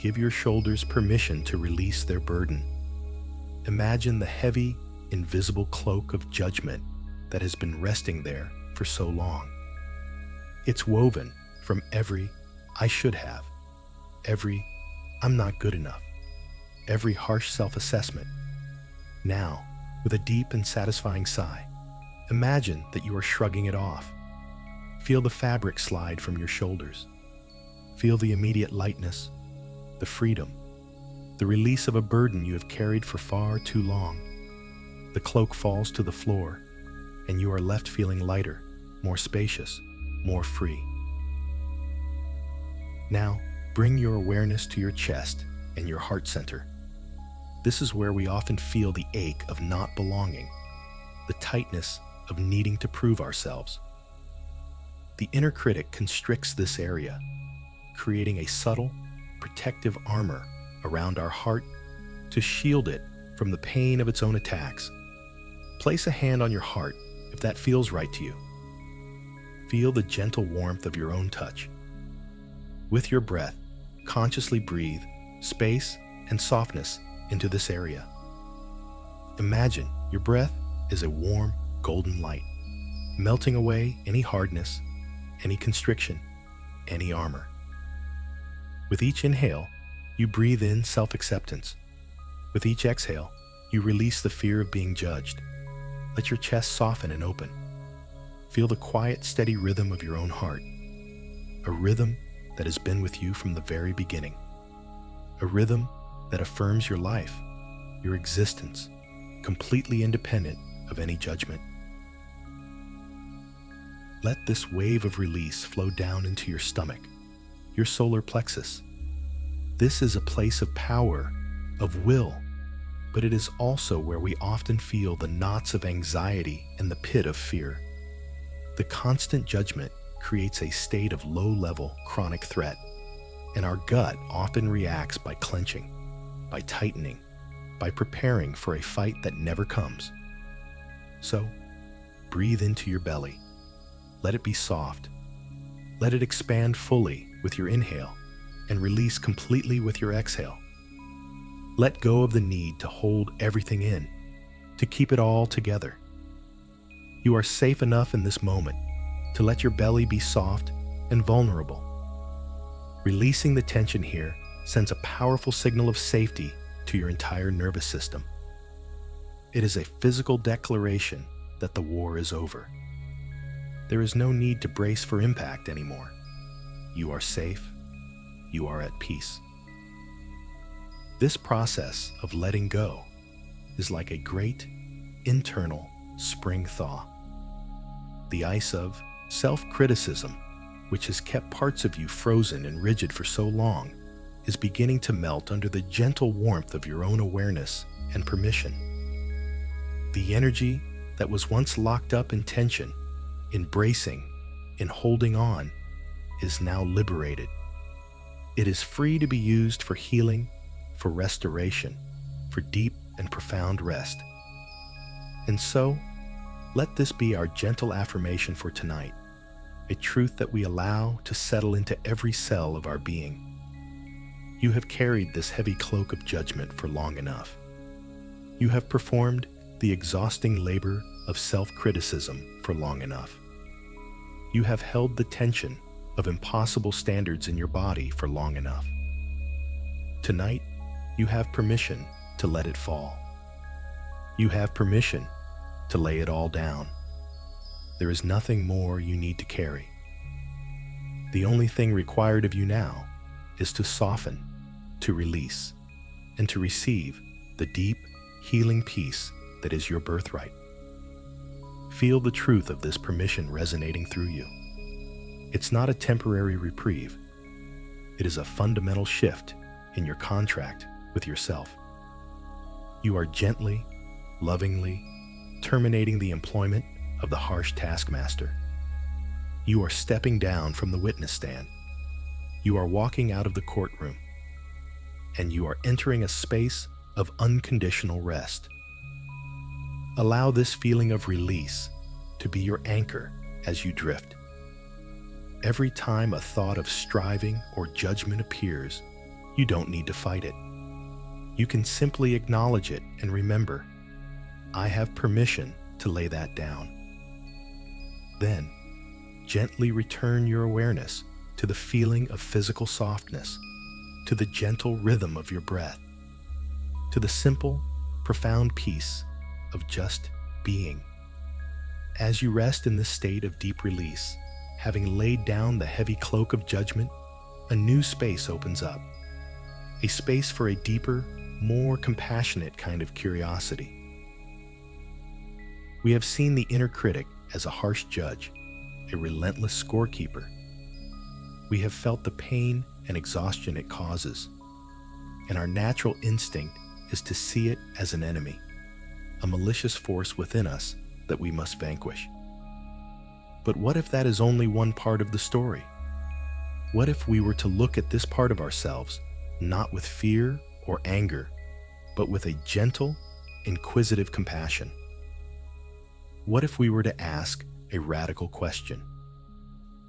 give your shoulders permission to release their burden. Imagine the heavy, invisible cloak of judgment that has been resting there for so long. It's woven from every "I should have," every "I'm not good enough," every harsh self-assessment. Now, with a deep and satisfying sigh, imagine that you are shrugging it off. Feel the fabric slide from your shoulders. Feel the immediate lightness, the freedom, the release of a burden you have carried for far too long. The cloak falls to the floor, and you are left feeling lighter, more spacious, more free. Now, bring your awareness to your chest and your heart center. This is where we often feel the ache of not belonging, the tightness of needing to prove ourselves. The inner critic constricts this area, creating a subtle, protective armor around our heart to shield it from the pain of its own attacks. Place a hand on your heart if that feels right to you. Feel the gentle warmth of your own touch. With your breath, consciously breathe space and softness into this area. Imagine your breath is a warm, golden light, melting away any hardness, any constriction, any armor. With each inhale, you breathe in self-acceptance. With each exhale, you release the fear of being judged. Let your chest soften and open. Feel the quiet, steady rhythm of your own heart, a rhythm that has been with you from the very beginning, a rhythm that affirms your life, your existence, completely independent of any judgment. Let this wave of release flow down into your stomach, your solar plexus. This is a place of power, of will, but it is also where we often feel the knots of anxiety and the pit of fear. The constant judgment creates a state of low-level chronic threat, and our gut often reacts by clenching, by tightening, by preparing for a fight that never comes. So, breathe into your belly. Let it be soft. Let it expand fully with your inhale and release completely with your exhale. Let go of the need to hold everything in, to keep it all together. You are safe enough in this moment to let your belly be soft and vulnerable. Releasing the tension here sends a powerful signal of safety to your entire nervous system. It is a physical declaration that the war is over. There is no need to brace for impact anymore. You are safe. You are at peace. This process of letting go is like a great internal spring thaw. The ice of self-criticism, which has kept parts of you frozen and rigid for so long, is beginning to melt under the gentle warmth of your own awareness and permission. The energy that was once locked up in tension, in bracing, in holding on, is now liberated. It is free to be used for healing, for restoration, for deep and profound rest. And so, let this be our gentle affirmation for tonight, a truth that we allow to settle into every cell of our being. You have carried this heavy cloak of judgment for long enough. You have performed the exhausting labor of self-criticism for long enough. You have held the tension of impossible standards in your body for long enough. Tonight, you have permission to let it fall. You have permission to lay it all down. There is nothing more you need to carry. The only thing required of you now is to soften, to release, and to receive the deep, healing peace that is your birthright. Feel the truth of this permission resonating through you. It's not a temporary reprieve. It is a fundamental shift in your contract with yourself. You are gently, lovingly terminating the employment of the harsh taskmaster. You are stepping down from the witness stand. You are walking out of the courtroom. And you are entering a space of unconditional rest. Allow this feeling of release to be your anchor as you drift. Every time a thought of striving or judgment appears, you don't need to fight it. You can simply acknowledge it and remember, I have permission to lay that down. Then, gently return your awareness to the feeling of physical softness, to the gentle rhythm of your breath, to the simple, profound peace of just being. As you rest in this state of deep release, having laid down the heavy cloak of judgment, a new space opens up. A space for a deeper, more compassionate kind of curiosity. We have seen the inner critic as a harsh judge, a relentless scorekeeper. We have felt the pain and exhaustion it causes, and our natural instinct is to see it as an enemy, a malicious force within us that we must vanquish. But what if that is only one part of the story? What if we were to look at this part of ourselves not with fear or anger, but with a gentle, inquisitive compassion? What if we were to ask a radical question?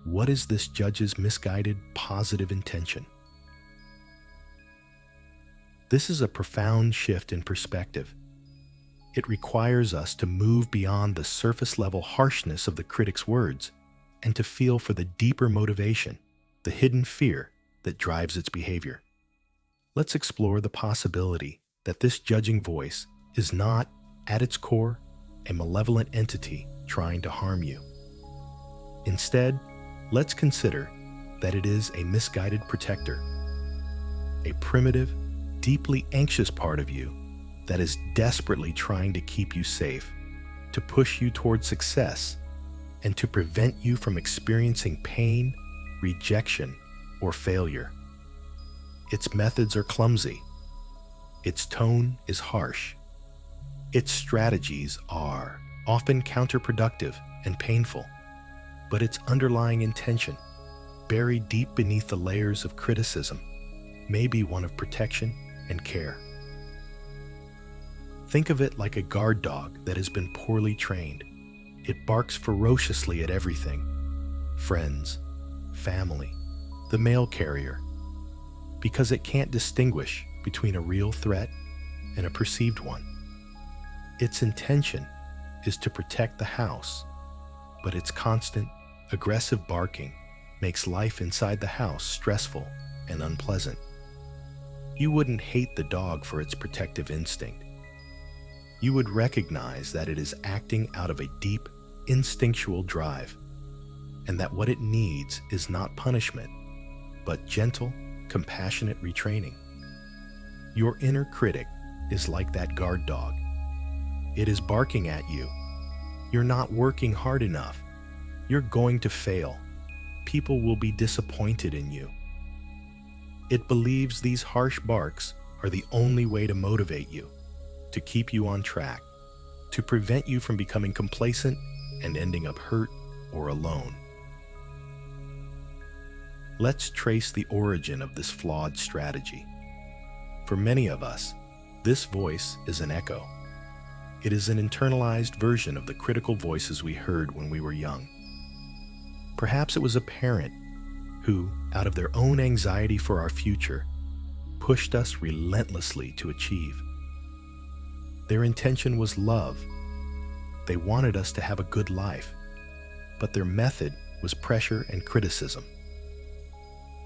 What is this judge's misguided, positive intention? This is a profound shift in perspective. It requires us to move beyond the surface-level harshness of the critic's words and to feel for the deeper motivation, the hidden fear that drives its behavior. Let's explore the possibility that this judging voice is not, at its core, a malevolent entity trying to harm you. Instead, let's consider that it is a misguided protector, a primitive, deeply anxious part of you that is desperately trying to keep you safe, to push you toward success, and to prevent you from experiencing pain, rejection, or failure. Its methods are clumsy. Its tone is harsh. Its strategies are often counterproductive and painful, but its underlying intention, buried deep beneath the layers of criticism, may be one of protection and care. Think of it like a guard dog that has been poorly trained. It barks ferociously at everything: friends, family, the mail carrier, because it can't distinguish between a real threat and a perceived one. Its intention is to protect the house, but its constant, aggressive barking makes life inside the house stressful and unpleasant. You wouldn't hate the dog for its protective instinct. You would recognize that it is acting out of a deep, instinctual drive, and that what it needs is not punishment, but gentle, compassionate retraining. Your inner critic is like that guard dog. It is barking at you. You're not working hard enough. You're going to fail. People will be disappointed in you. It believes these harsh barks are the only way to motivate you, to keep you on track, to prevent you from becoming complacent and ending up hurt or alone. Let's trace the origin of this flawed strategy. For many of us, this voice is an echo. It is an internalized version of the critical voices we heard when we were young. Perhaps it was a parent who, out of their own anxiety for our future, pushed us relentlessly to achieve. Their intention was love. They wanted us to have a good life, but their method was pressure and criticism.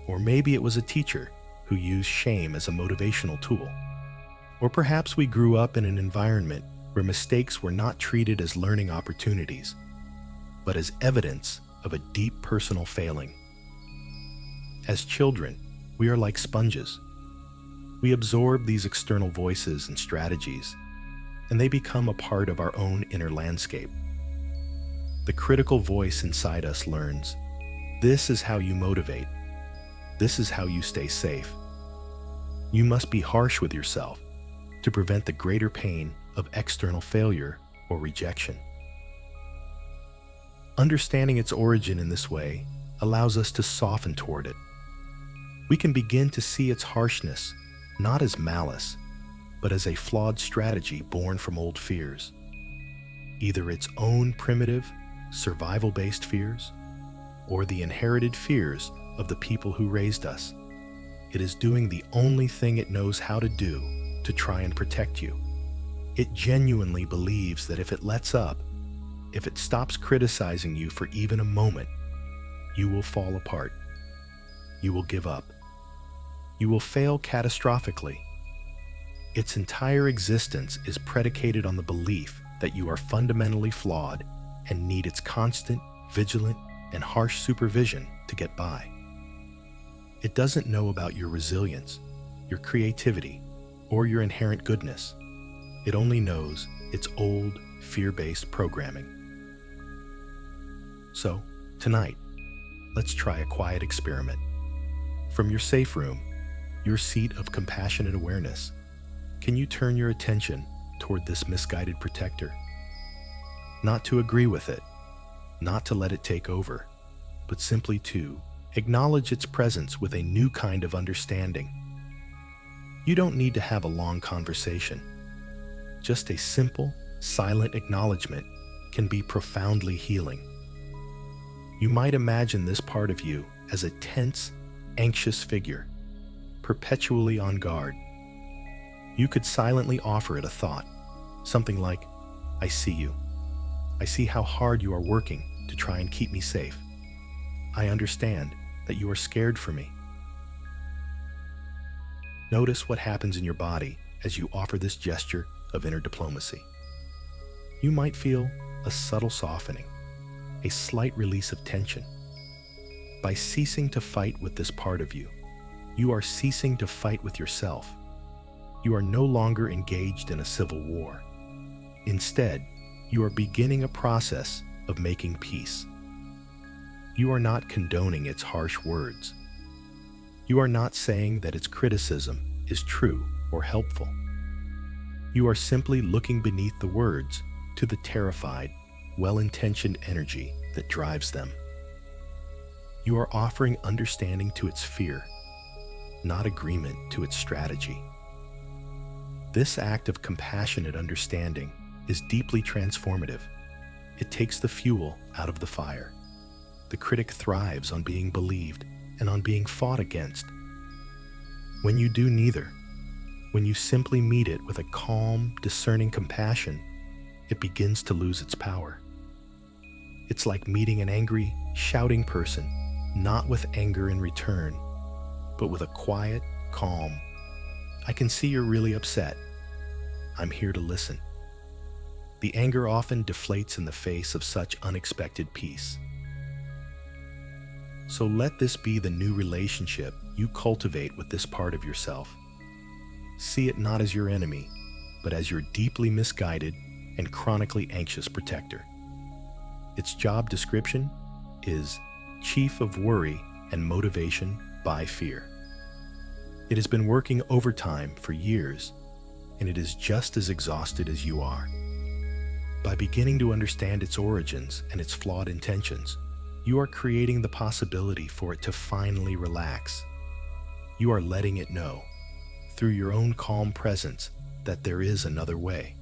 Or maybe it was a teacher who used shame as a motivational tool. Or perhaps we grew up in an environment where mistakes were not treated as learning opportunities, but as evidence of a deep personal failing. As children, we are like sponges. We absorb these external voices and strategies, and they become a part of our own inner landscape. The critical voice inside us learns, this is how you motivate. This is how you stay safe. You must be harsh with yourself to prevent the greater pain of external failure or rejection. Understanding its origin in this way allows us to soften toward it. We can begin to see its harshness not as malice, but as a flawed strategy born from old fears, either its own primitive, survival-based fears, or the inherited fears of the people who raised us. It is doing the only thing it knows how to do to try and protect you. It genuinely believes that if it lets up, if it stops criticizing you for even a moment, you will fall apart. You will give up. You will fail catastrophically. Its entire existence is predicated on the belief that you are fundamentally flawed and need its constant, vigilant, and harsh supervision to get by. It doesn't know about your resilience, your creativity, or your inherent goodness. It only knows its old, fear-based programming. So, tonight, let's try a quiet experiment. From your safe room, your seat of compassionate awareness, can you turn your attention toward this misguided protector? Not to agree with it, not to let it take over, but simply to acknowledge its presence with a new kind of understanding. You don't need to have a long conversation. Just a simple, silent acknowledgement can be profoundly healing. You might imagine this part of you as a tense, anxious figure, perpetually on guard. You could silently offer it a thought, something like, I see you. I see how hard you are working to try and keep me safe. I understand that you are scared for me. Notice what happens in your body as you offer this gesture of inner diplomacy. You might feel a subtle softening, a slight release of tension. By ceasing to fight with this part of you, you are ceasing to fight with yourself. You are no longer engaged in a civil war. Instead, you are beginning a process of making peace. You are not condoning its harsh words. You are not saying that its criticism is true or helpful. You are simply looking beneath the words to the terrified, well-intentioned energy that drives them. You are offering understanding to its fear, not agreement to its strategy. This act of compassionate understanding is deeply transformative. It takes the fuel out of the fire. The critic thrives on being believed and on being fought against. When you do neither, when you simply meet it with a calm, discerning compassion, it begins to lose its power. It's like meeting an angry, shouting person, not with anger in return, but with a quiet, calm, "I can see you're really upset. I'm here to listen." The anger often deflates in the face of such unexpected peace. So let this be the new relationship you cultivate with this part of yourself. See it not as your enemy, but as your deeply misguided and chronically anxious protector. Its job description is Chief of Worry and Motivation by Fear. It has been working overtime for years, and it is just as exhausted as you are. By beginning to understand its origins and its flawed intentions, you are creating the possibility for it to finally relax. You are letting it know, through your own calm presence, that there is another way.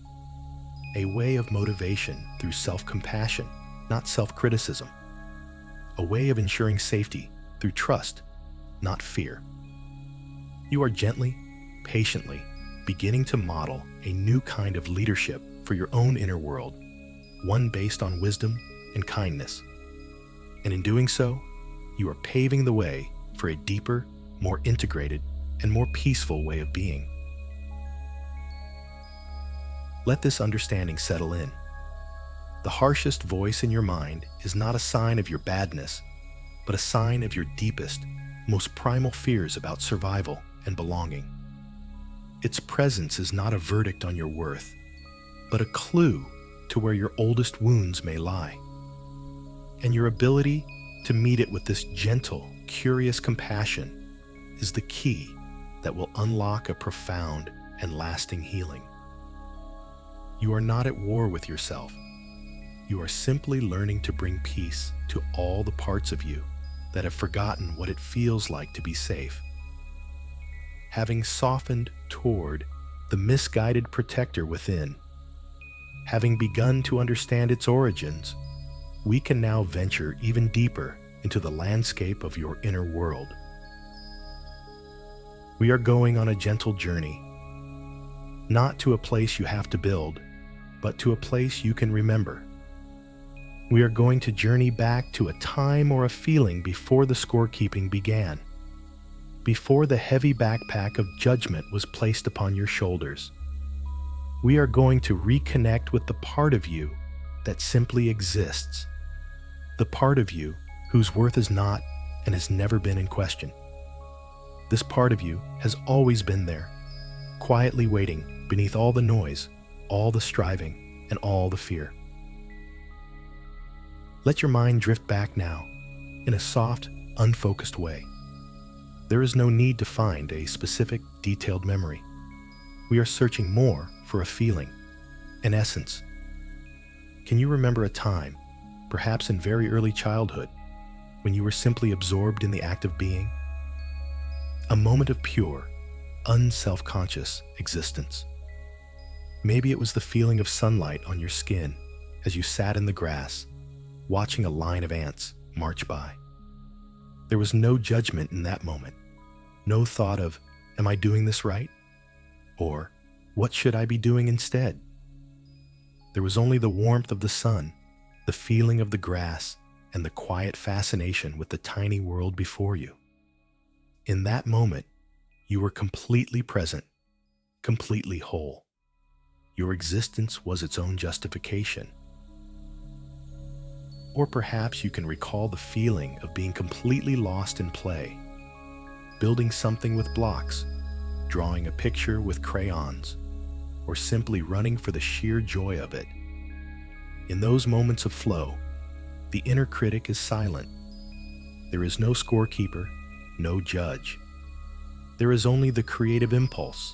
A way of motivation through self-compassion, not self-criticism. A way of ensuring safety through trust, not fear. You are gently, patiently beginning to model a new kind of leadership for your own inner world, one based on wisdom and kindness. And in doing so, you are paving the way for a deeper, more integrated, and more peaceful way of being. Let this understanding settle in. The harshest voice in your mind is not a sign of your badness, but a sign of your deepest, most primal fears about survival and belonging. Its presence is not a verdict on your worth, but a clue to where your oldest wounds may lie. And your ability to meet it with this gentle, curious compassion is the key that will unlock a profound and lasting healing. You are not at war with yourself. You are simply learning to bring peace to all the parts of you that have forgotten what it feels like to be safe. Having softened toward the misguided protector within, having begun to understand its origins, we can now venture even deeper into the landscape of your inner world. We are going on a gentle journey, not to a place you have to build, but to a place you can remember. We are going to journey back to a time or a feeling before the scorekeeping began, before the heavy backpack of judgment was placed upon your shoulders. We are going to reconnect with the part of you that simply exists, the part of you whose worth is not and has never been in question. This part of you has always been there, quietly waiting beneath all the noise, all the striving, and all the fear. Let your mind drift back now, in a soft, unfocused way. There is no need to find a specific, detailed memory. We are searching more for a feeling, an essence. Can you remember a time, perhaps in very early childhood, when you were simply absorbed in the act of being? A moment of pure, unself-conscious existence. Maybe it was the feeling of sunlight on your skin as you sat in the grass, watching a line of ants march by. There was no judgment in that moment, no thought of, "Am I doing this right?" Or, "What should I be doing instead?" There was only the warmth of the sun, the feeling of the grass, and the quiet fascination with the tiny world before you. In that moment, you were completely present, completely whole. Your existence was its own justification. Or perhaps you can recall the feeling of being completely lost in play, building something with blocks, drawing a picture with crayons, or simply running for the sheer joy of it. In those moments of flow, the inner critic is silent. There is no scorekeeper, no judge. There is only the creative impulse,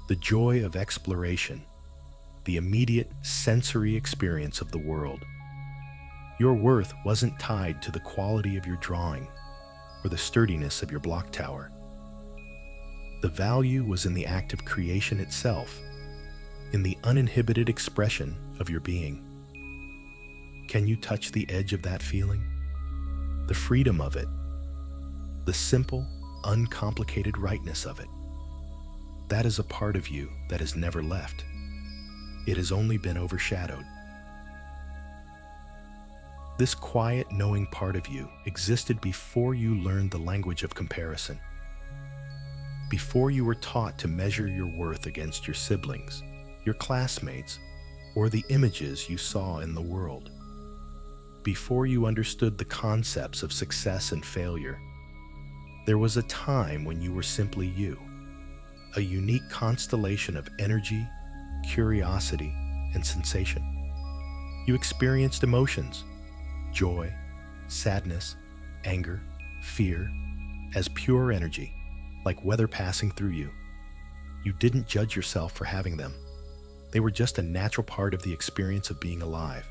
the joy of exploration, the immediate sensory experience of the world. Your worth wasn't tied to the quality of your drawing or the sturdiness of your block tower. The value was in the act of creation itself, in the uninhibited expression of your being. Can you touch the edge of that feeling? The freedom of it, the simple, uncomplicated rightness of it. That is a part of you that has never left. It has only been overshadowed. This quiet, knowing part of you existed before you learned the language of comparison, before you were taught to measure your worth against your siblings, your classmates, or the images you saw in the world, before you understood the concepts of success and failure. There was a time when you were simply you, a unique constellation of energy, curiosity, and sensation. You experienced emotions, joy, sadness, anger, fear, as pure energy, like weather passing through you. You didn't judge yourself for having them. They were just a natural part of the experience of being alive.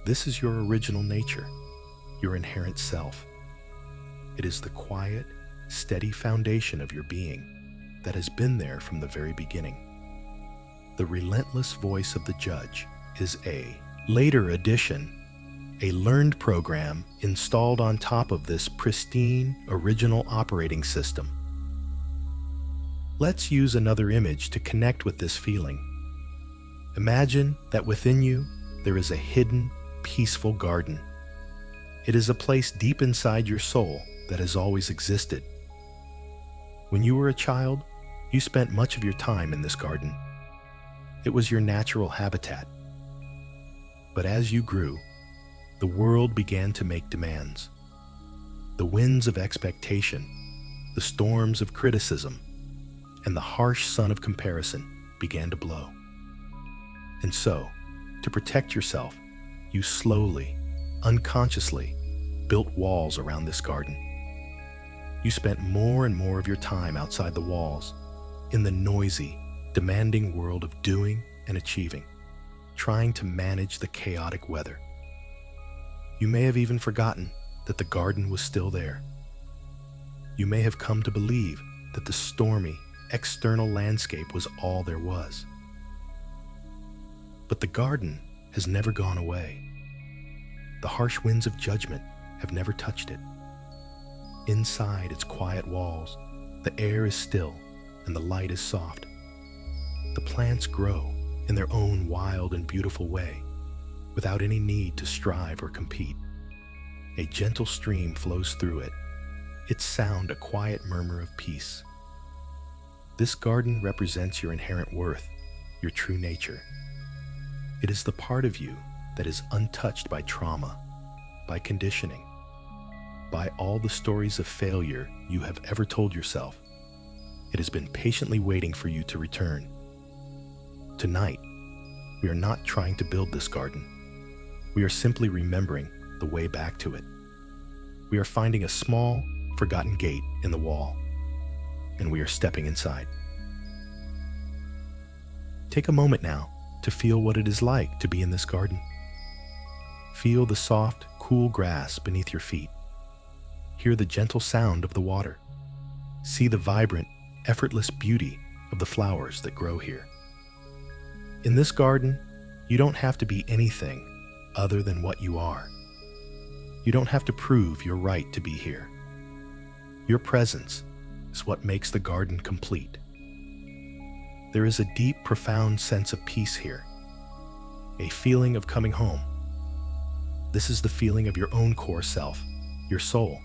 This is your original nature, your inherent self. It is the quiet, steady foundation of your being that has been there from the very beginning. The relentless voice of the judge is a later addition, a learned program installed on top of this pristine, original operating system. Let's use another image to connect with this feeling. Imagine that within you there is a hidden, peaceful garden. It is a place deep inside your soul that has always existed. When you were a child, you spent much of your time in this garden. It was your natural habitat. But as you grew, the world began to make demands. The winds of expectation, the storms of criticism, and the harsh sun of comparison began to blow. And so, to protect yourself, you slowly, unconsciously, built walls around this garden. You spent more and more of your time outside the walls, in the noisy, demanding world of doing and achieving, trying to manage the chaotic weather. You may have even forgotten that the garden was still there. You may have come to believe that the stormy, external landscape was all there was. But the garden has never gone away. The harsh winds of judgment have never touched it. Inside its quiet walls, the air is still and the light is soft. The plants grow in their own wild and beautiful way, without any need to strive or compete. A gentle stream flows through it, its sound a quiet murmur of peace. This garden represents your inherent worth, your true nature. It is the part of you that is untouched by trauma, by conditioning, by all the stories of failure you have ever told yourself. It has been patiently waiting for you to return. Tonight, we are not trying to build this garden. We are simply remembering the way back to it. We are finding a small, forgotten gate in the wall, and we are stepping inside. Take a moment now to feel what it is like to be in this garden. Feel the soft, cool grass beneath your feet. Hear the gentle sound of the water. See the vibrant, effortless beauty of the flowers that grow here. In this garden, you don't have to be anything other than what you are. You don't have to prove your right to be here. Your presence is what makes the garden complete. There is a deep, profound sense of peace here, a feeling of coming home. This is the feeling of your own core self, your soul.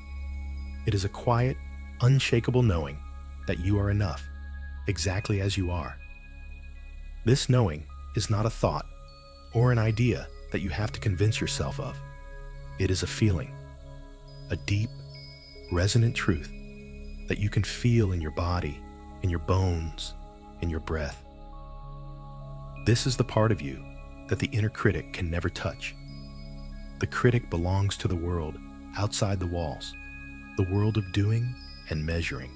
It is a quiet, unshakable knowing that you are enough, exactly as you are. This knowing is not a thought or an idea that you have to convince yourself of. It is a feeling, a deep, resonant truth that you can feel in your body, in your bones, in your breath. This is the part of you that the inner critic can never touch. The critic belongs to the world outside the walls, the world of doing and measuring.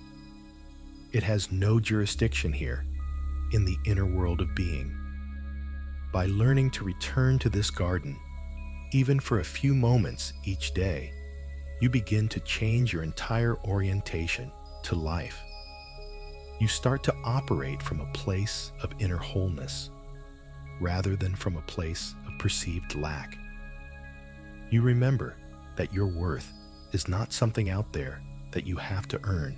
It has no jurisdiction here in the inner world of being. By learning to return to this garden, even for a few moments each day, you begin to change your entire orientation to life. You start to operate from a place of inner wholeness, rather than from a place of perceived lack. You remember that your worth is not something out there that you have to earn,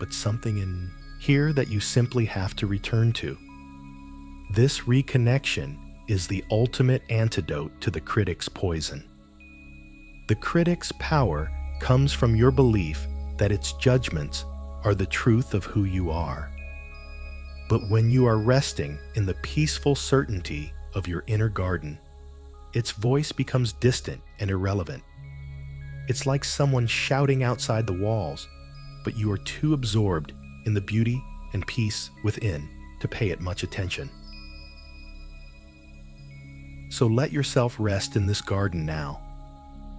but something in here that you simply have to return to. This reconnection is the ultimate antidote to the critic's poison. The critic's power comes from your belief that its judgments are the truth of who you are. But when you are resting in the peaceful certainty of your inner garden, its voice becomes distant and irrelevant. It's like someone shouting outside the walls, but you are too absorbed in the beauty and peace within to pay it much attention. So let yourself rest in this garden now.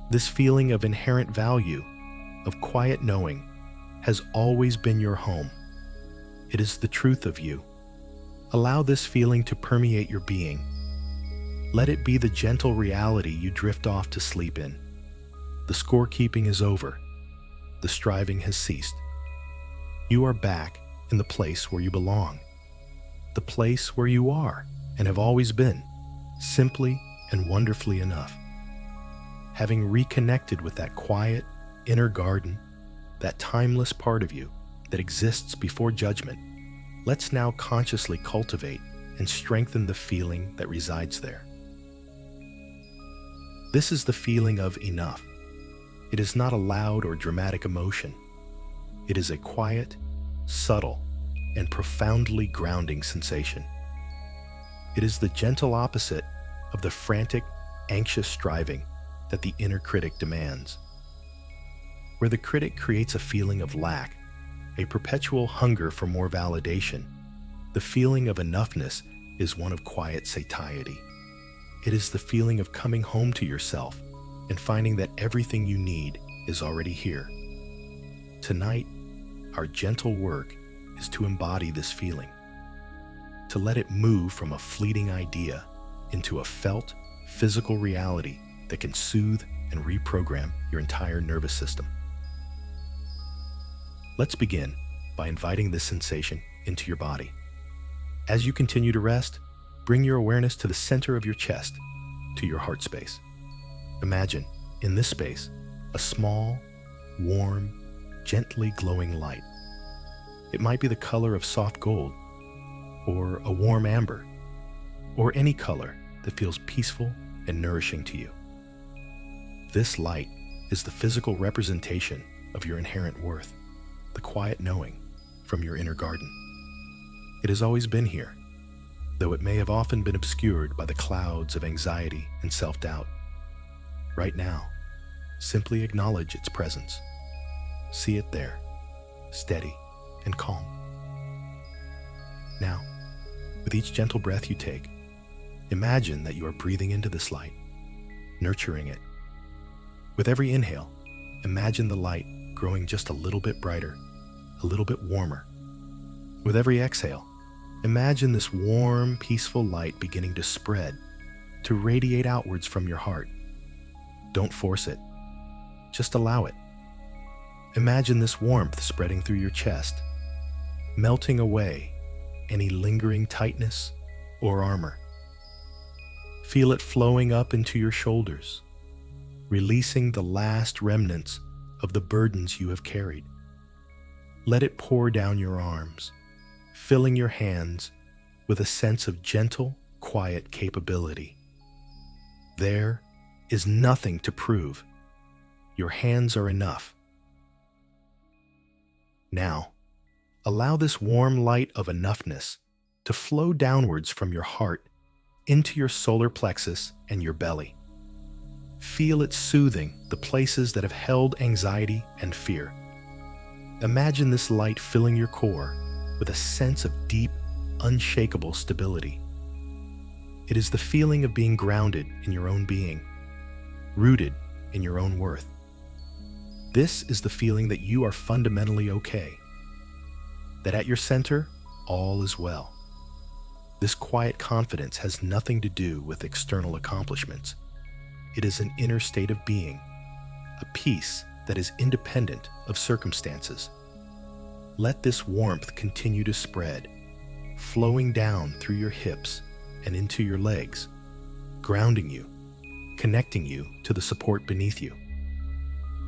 This feeling of inherent value, of quiet knowing, has always been your home. It is the truth of you. Allow this feeling to permeate your being. Let it be the gentle reality you drift off to sleep in. The scorekeeping is over. The striving has ceased. You are back in the place where you belong. The place where you are and have always been, simply and wonderfully enough. Having reconnected with that quiet, inner garden, that timeless part of you that exists before judgment, let's now consciously cultivate and strengthen the feeling that resides there. This is the feeling of enough. It is not a loud or dramatic emotion. It is a quiet, subtle, and profoundly grounding sensation. It is the gentle opposite of the frantic, anxious striving that the inner critic demands. Where the critic creates a feeling of lack, a perpetual hunger for more validation, the feeling of enoughness is one of quiet satiety. It is the feeling of coming home to yourself and finding that everything you need is already here. Tonight, our gentle work is to embody this feeling, to let it move from a fleeting idea into a felt, physical reality that can soothe and reprogram your entire nervous system. Let's begin by inviting this sensation into your body. As you continue to rest, bring your awareness to the center of your chest, to your heart space. Imagine, in this space, a small, warm, gently glowing light. It might be the color of soft gold, or a warm amber, or any color that feels peaceful and nourishing to you. This light is the physical representation of your inherent worth, the quiet knowing from your inner garden. It has always been here, though it may have often been obscured by the clouds of anxiety and self-doubt. Right now, simply acknowledge its presence. See it there, steady and calm. Now, with each gentle breath you take, imagine that you are breathing into this light, nurturing it. With every inhale, imagine the light growing just a little bit brighter, a little bit warmer. With every exhale, imagine this warm, peaceful light beginning to spread, to radiate outwards from your heart. Don't force it. Just allow it. Imagine this warmth spreading through your chest, melting away any lingering tightness or armor. Feel it flowing up into your shoulders, releasing the last remnants of the burdens you have carried. Let it pour down your arms, filling your hands with a sense of gentle, quiet capability. There is nothing to prove. Your hands are enough. Now, allow this warm light of enoughness to flow downwards from your heart into your solar plexus and your belly. Feel it soothing the places that have held anxiety and fear. Imagine this light filling your core with a sense of deep, unshakable stability. It is the feeling of being grounded in your own being, rooted in your own worth. This is the feeling that you are fundamentally okay, that at your center, all is well. This quiet confidence has nothing to do with external accomplishments. It is an inner state of being, a peace that is independent of circumstances. Let this warmth continue to spread, flowing down through your hips and into your legs, grounding you, connecting you to the support beneath you.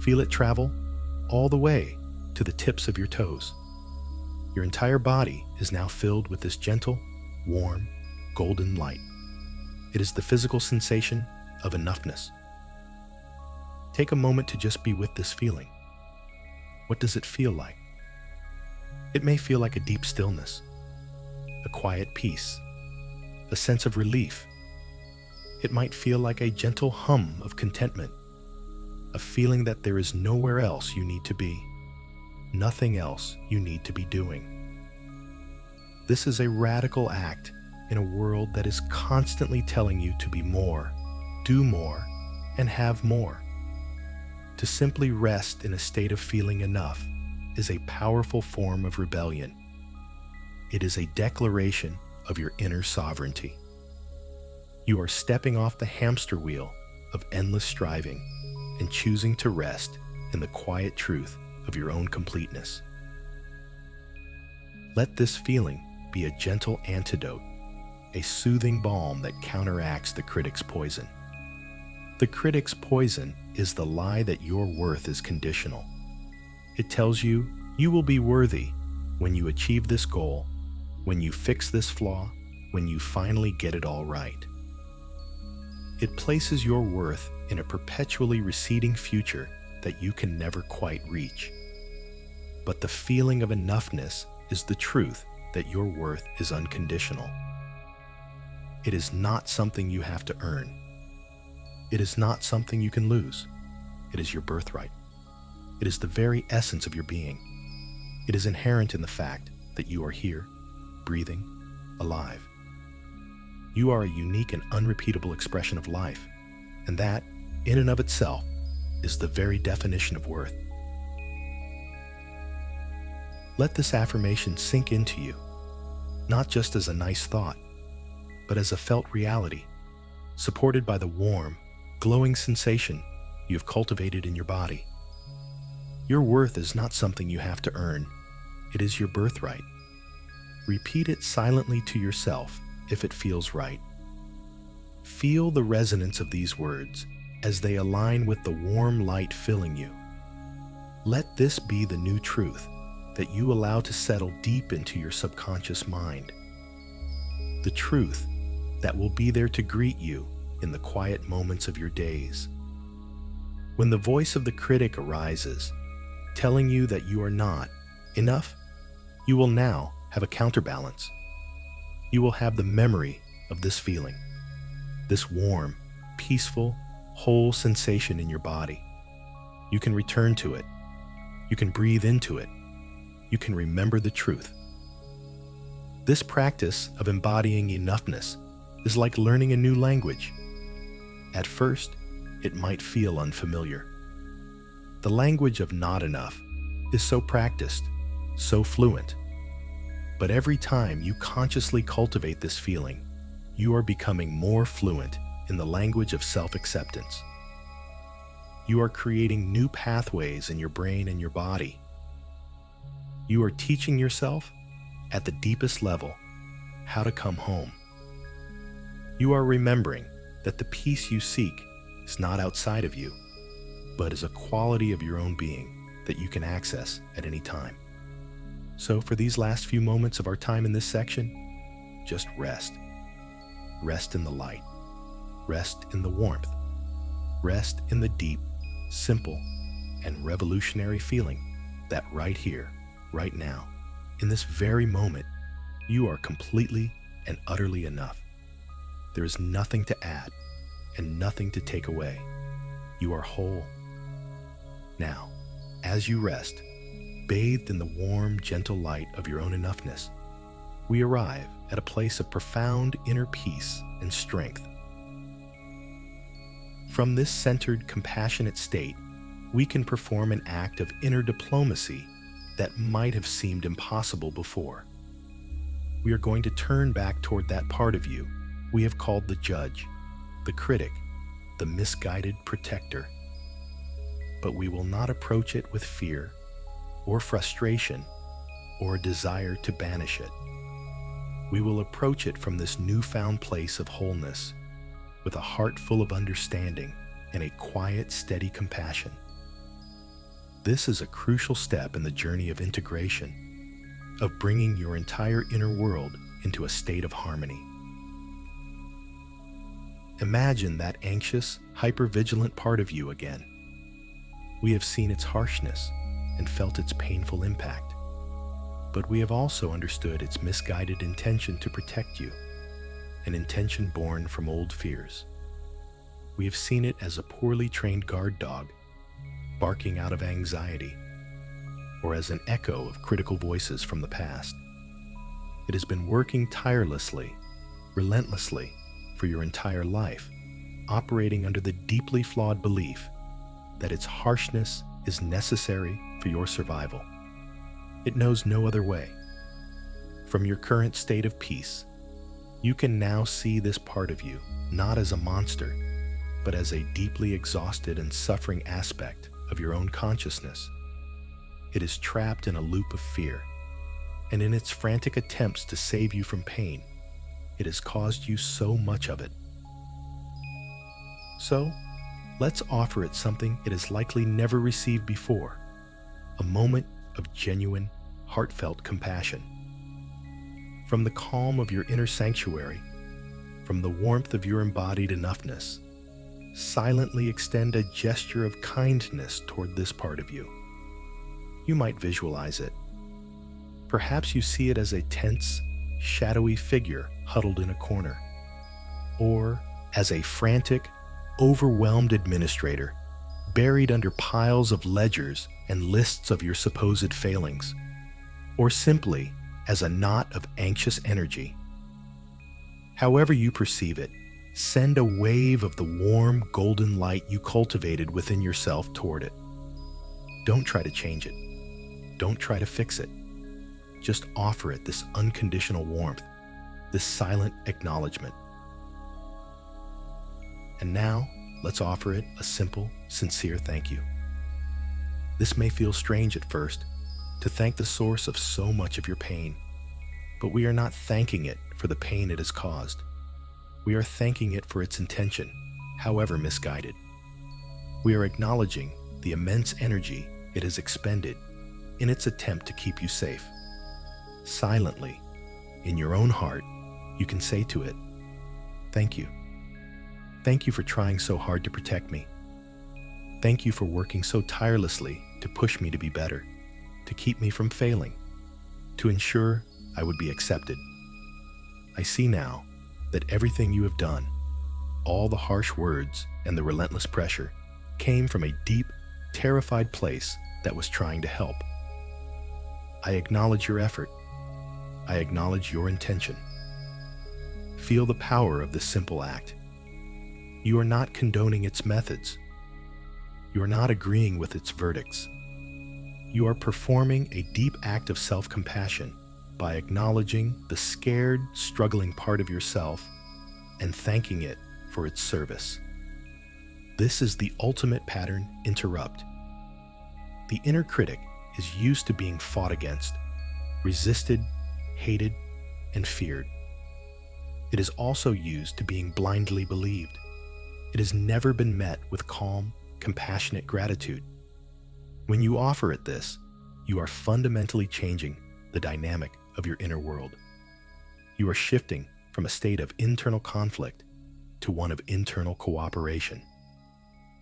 Feel it travel all the way to the tips of your toes. Your entire body is now filled with this gentle, warm, golden light. It is the physical sensation of enoughness. Take a moment to just be with this feeling. What does it feel like? It may feel like a deep stillness, a quiet peace, a sense of relief. It might feel like a gentle hum of contentment, a feeling that there is nowhere else you need to be, nothing else you need to be doing. This is a radical act in a world that is constantly telling you to be more, do more, and have more. To simply rest in a state of feeling enough is a powerful form of rebellion. It is a declaration of your inner sovereignty. You are stepping off the hamster wheel of endless striving and choosing to rest in the quiet truth of your own completeness. Let this feeling be a gentle antidote, a soothing balm that counteracts the critic's poison. The critic's poison is the lie that your worth is conditional. It tells you you will be worthy when you achieve this goal, when you fix this flaw, when you finally get it all right. It places your worth in a perpetually receding future that you can never quite reach. But the feeling of enoughness is the truth that your worth is unconditional. It is not something you have to earn. It is not something you can lose. It is your birthright. It is the very essence of your being. It is inherent in the fact that you are here, breathing, alive. You are a unique and unrepeatable expression of life, and that, in and of itself, is the very definition of worth. Let this affirmation sink into you, not just as a nice thought, but as a felt reality, supported by the warm, glowing sensation you have cultivated in your body. Your worth is not something you have to earn. It is your birthright. Repeat it silently to yourself if it feels right. Feel the resonance of these words as they align with the warm light filling you. Let this be the new truth that you allow to settle deep into your subconscious mind. The truth that will be there to greet you in the quiet moments of your days. When the voice of the critic arises, telling you that you are not enough, you will now have a counterbalance. You will have the memory of this feeling, this warm, peaceful, whole sensation in your body. You can return to it. You can breathe into it. You can remember the truth. This practice of embodying enoughness is like learning a new language. At first, it might feel unfamiliar. The language of not enough is so practiced, so fluent. But every time you consciously cultivate this feeling, you are becoming more fluent in the language of self-acceptance. You are creating new pathways in your brain and your body. You are teaching yourself, at the deepest level, how to come home. You are remembering that the peace you seek is not outside of you, but is a quality of your own being that you can access at any time. So for these last few moments of our time in this section, just rest. Rest in the light. Rest in the warmth. Rest in the deep, simple, and revolutionary feeling that right here, right now, in this very moment, you are completely and utterly enough. There is nothing to add and nothing to take away. You are whole. Now, as you rest, bathed in the warm, gentle light of your own enoughness, we arrive at a place of profound inner peace and strength. From this centered, compassionate state, we can perform an act of inner diplomacy that might have seemed impossible before. We are going to turn back toward that part of you we have called the judge, the critic, the misguided protector. But we will not approach it with fear or frustration or a desire to banish it. We will approach it from this newfound place of wholeness, with a heart full of understanding and a quiet, steady compassion. This is a crucial step in the journey of integration, of bringing your entire inner world into a state of harmony. Imagine that anxious, hypervigilant part of you again. We have seen its harshness and felt its painful impact, but we have also understood its misguided intention to protect you, an intention born from old fears. We have seen it as a poorly trained guard dog, barking out of anxiety, or as an echo of critical voices from the past. It has been working tirelessly, relentlessly, for your entire life, operating under the deeply flawed belief that its harshness is necessary for your survival. It knows no other way. From your current state of peace, you can now see this part of you not as a monster, but as a deeply exhausted and suffering aspect of your own consciousness. It is trapped in a loop of fear, and in its frantic attempts to save you from pain, it has caused you so much of it. So, let's offer it something it has likely never received before, a moment of genuine, heartfelt compassion. From the calm of your inner sanctuary, from the warmth of your embodied enoughness, silently extend a gesture of kindness toward this part of you. You might visualize it. Perhaps you see it as a tense, shadowy figure huddled in a corner, or as a frantic, overwhelmed administrator buried under piles of ledgers and lists of your supposed failings, or simply as a knot of anxious energy. However you perceive it, send a wave of the warm, golden light you cultivated within yourself toward it. Don't try to change it. Don't try to fix it. Just offer it this unconditional warmth, this silent acknowledgement. And now, let's offer it a simple, sincere thank you. This may feel strange at first, to thank the source of so much of your pain, but we are not thanking it for the pain it has caused. We are thanking it for its intention, however misguided. We are acknowledging the immense energy it has expended in its attempt to keep you safe. Silently, in your own heart, you can say to it, "Thank you. Thank you for trying so hard to protect me. Thank you for working so tirelessly to push me to be better, to keep me from failing, to ensure I would be accepted. I see now that everything you have done, all the harsh words and the relentless pressure, came from a deep, terrified place that was trying to help. I acknowledge your effort. I acknowledge your intention. Feel the power of this simple act. You are not condoning its methods. You are not agreeing with its verdicts. You are performing a deep act of self-compassion by acknowledging the scared, struggling part of yourself and thanking it for its service. This is the ultimate pattern interrupt. The inner critic is used to being fought against, resisted, hated, and feared. It is also used to being blindly believed. It has never been met with calm, compassionate gratitude. When you offer it this, you are fundamentally changing the dynamic of your inner world. You are shifting from a state of internal conflict to one of internal cooperation.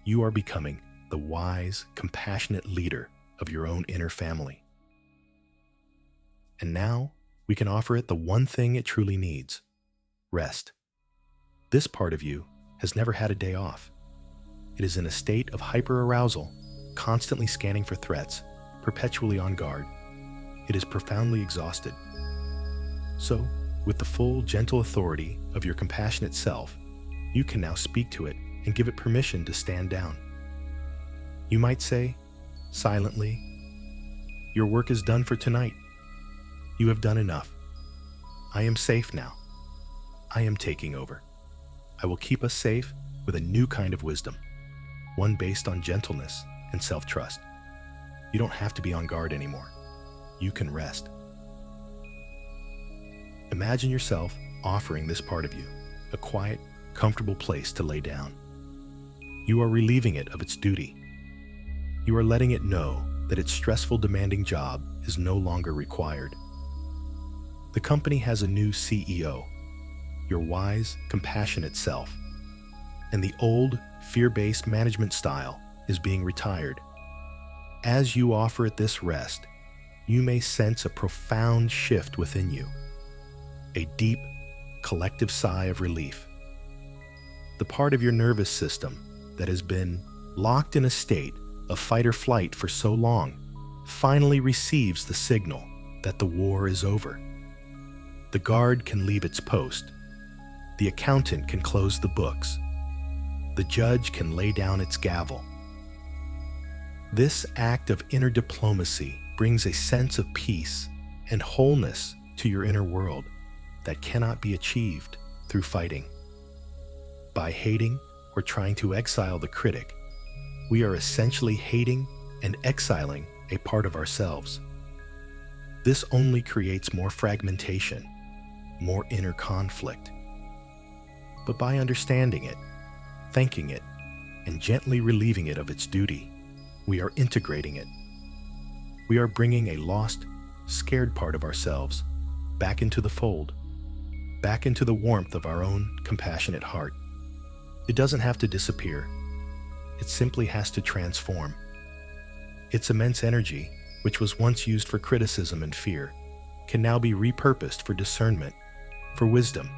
You are becoming the wise, compassionate leader of your own inner family. And now, we can offer it the one thing it truly needs: rest. This part of you has never had a day off. It is in a state of hyperarousal, constantly scanning for threats, perpetually on guard. It is profoundly exhausted. So, with the full, gentle authority of your compassionate self, you can now speak to it and give it permission to stand down. You might say, silently, "Your work is done for tonight. You have done enough. I am safe now. I am taking over. I will keep us safe with a new kind of wisdom, one based on gentleness and self-trust. You don't have to be on guard anymore. You can rest." Imagine yourself offering this part of you a quiet, comfortable place to lay down. You are relieving it of its duty. You are letting it know that its stressful, demanding job is no longer required. The company has a new CEO, your wise, compassionate self, and the old, fear-based management style is being retired. As you offer it this rest, you may sense a profound shift within you, a deep, collective sigh of relief. The part of your nervous system that has been locked in a state of fight or flight for so long finally receives the signal that the war is over. The guard can leave its post. The accountant can close the books. The judge can lay down its gavel. This act of inner diplomacy brings a sense of peace and wholeness to your inner world that cannot be achieved through fighting. By hating or trying to exile the critic, we are essentially hating and exiling a part of ourselves. This only creates more fragmentation, more inner conflict. But by understanding it, thanking it, and gently relieving it of its duty, we are integrating it. We are bringing a lost, scared part of ourselves back into the fold, back into the warmth of our own compassionate heart. It doesn't have to disappear. It simply has to transform. Its immense energy, which was once used for criticism and fear, can now be repurposed for discernment, for wisdom,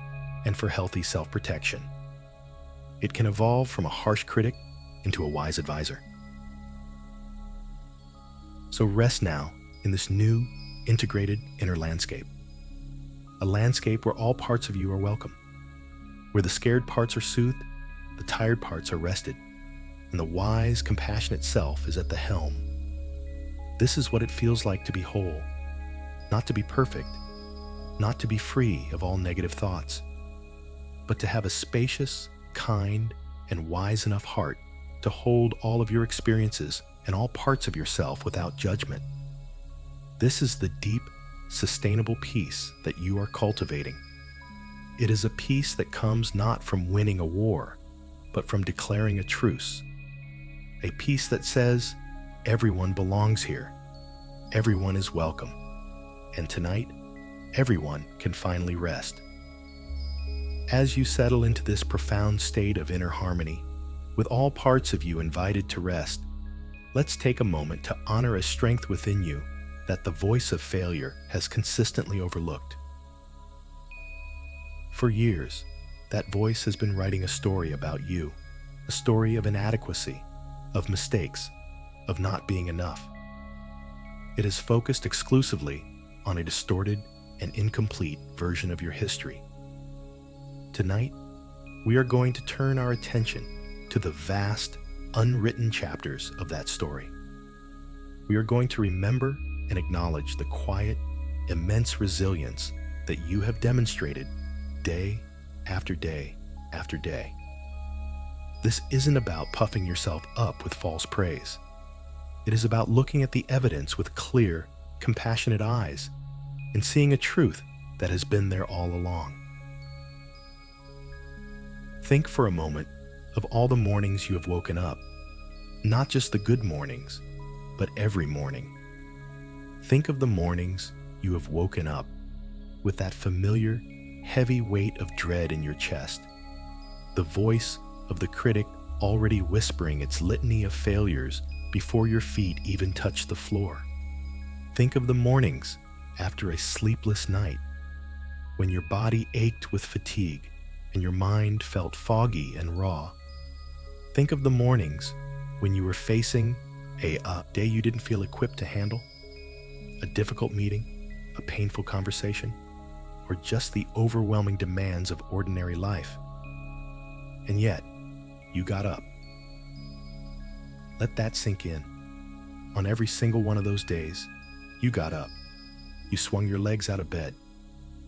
and for healthy self-protection. It can evolve from a harsh critic into a wise advisor. So rest now in this new, integrated inner landscape. A landscape where all parts of you are welcome, where the scared parts are soothed, the tired parts are rested, and the wise, compassionate self is at the helm. This is what it feels like to be whole, not to be perfect, not to be free of all negative thoughts, but to have a spacious, kind, and wise enough heart to hold all of your experiences and all parts of yourself without judgment. This is the deep, sustainable peace that you are cultivating. It is a peace that comes not from winning a war, but from declaring a truce. A peace that says, everyone belongs here, everyone is welcome, and tonight, everyone can finally rest. As you settle into this profound state of inner harmony, with all parts of you invited to rest, let's take a moment to honor a strength within you that the voice of failure has consistently overlooked. For years, that voice has been writing a story about you, a story of inadequacy, of mistakes, of not being enough. It is focused exclusively on a distorted and incomplete version of your history. Tonight, we are going to turn our attention to the vast, unwritten chapters of that story. We are going to remember and acknowledge the quiet, immense resilience that you have demonstrated day after day after day. This isn't about puffing yourself up with false praise. It is about looking at the evidence with clear, compassionate eyes and seeing a truth that has been there all along. Think for a moment of all the mornings you have woken up, not just the good mornings, but every morning. Think of the mornings you have woken up with that familiar, heavy weight of dread in your chest, the voice of the critic already whispering its litany of failures before your feet even touch the floor. Think of the mornings after a sleepless night, when your body ached with fatigue and your mind felt foggy and raw. Think of the mornings when you were facing a day you didn't feel equipped to handle, a difficult meeting, a painful conversation, or just the overwhelming demands of ordinary life. And yet, you got up. Let that sink in. On every single one of those days, you got up. You swung your legs out of bed.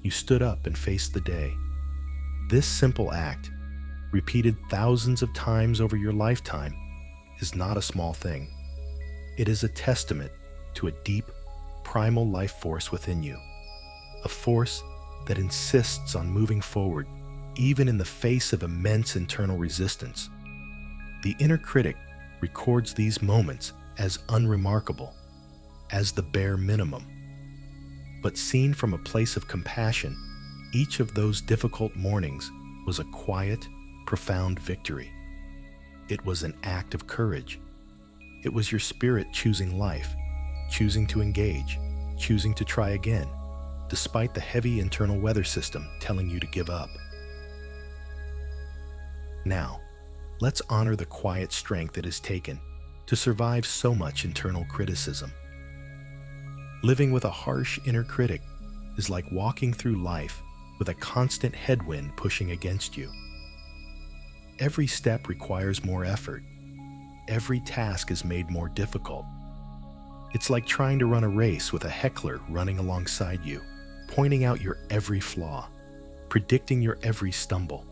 You stood up and faced the day. This simple act, repeated thousands of times over your lifetime, is not a small thing. It is a testament to a deep, primal life force within you, a force that insists on moving forward even in the face of immense internal resistance. The inner critic records these moments as unremarkable, as the bare minimum. But seen from a place of compassion, each of those difficult mornings was a quiet, profound victory. It was an act of courage. It was your spirit choosing life, choosing to engage, choosing to try again, despite the heavy internal weather system telling you to give up. Now, let's honor the quiet strength it has taken to survive so much internal criticism. Living with a harsh inner critic is like walking through life with a constant headwind pushing against you. Every step requires more effort. Every task is made more difficult. It's like trying to run a race with a heckler running alongside you, pointing out your every flaw, predicting your every stumble.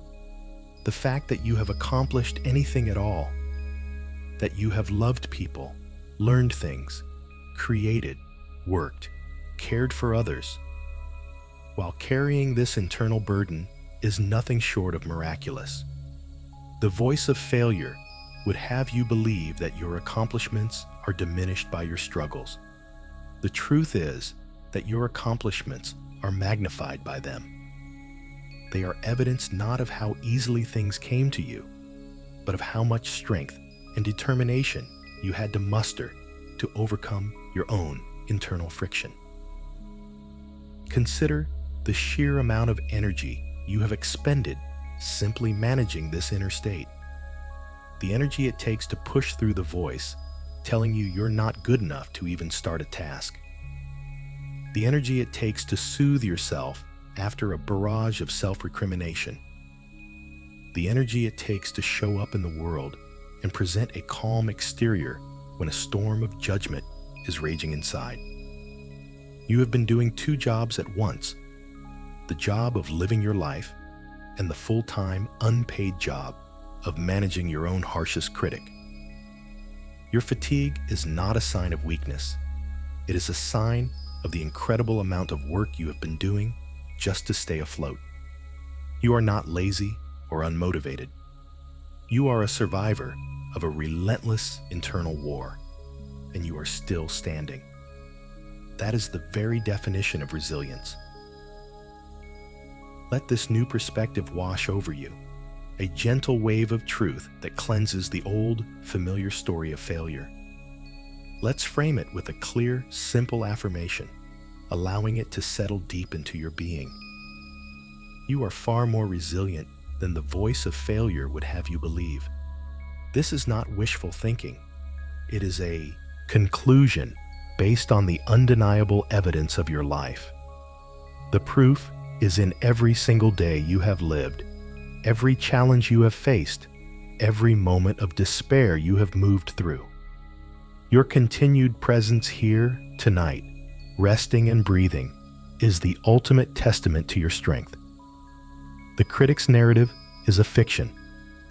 The fact that you have accomplished anything at all, that you have loved people, learned things, created, worked, cared for others, while carrying this internal burden is nothing short of miraculous. The voice of failure would have you believe that your accomplishments are diminished by your struggles. The truth is that your accomplishments are magnified by them. They are evidence not of how easily things came to you, but of how much strength and determination you had to muster to overcome your own internal friction. Consider the sheer amount of energy you have expended simply managing this inner state. The energy it takes to push through the voice telling you you're not good enough to even start a task. The energy it takes to soothe yourself after a barrage of self-recrimination. The energy it takes to show up in the world and present a calm exterior when a storm of judgment is raging inside. You have been doing two jobs at once: the job of living your life and the full-time, unpaid job of managing your own harshest critic. Your fatigue is not a sign of weakness. It is a sign of the incredible amount of work you have been doing just to stay afloat. You are not lazy or unmotivated. You are a survivor of a relentless internal war, and you are still standing. That is the very definition of resilience. Let this new perspective wash over you, a gentle wave of truth that cleanses the old, familiar story of failure. Let's frame it with a clear, simple affirmation, allowing it to settle deep into your being. You are far more resilient than the voice of failure would have you believe. This is not wishful thinking. It is a conclusion based on the undeniable evidence of your life. The proof is in every single day you have lived, every challenge you have faced, every moment of despair you have moved through. Your continued presence here tonight, resting and breathing, is the ultimate testament to your strength. The critic's narrative is a fiction,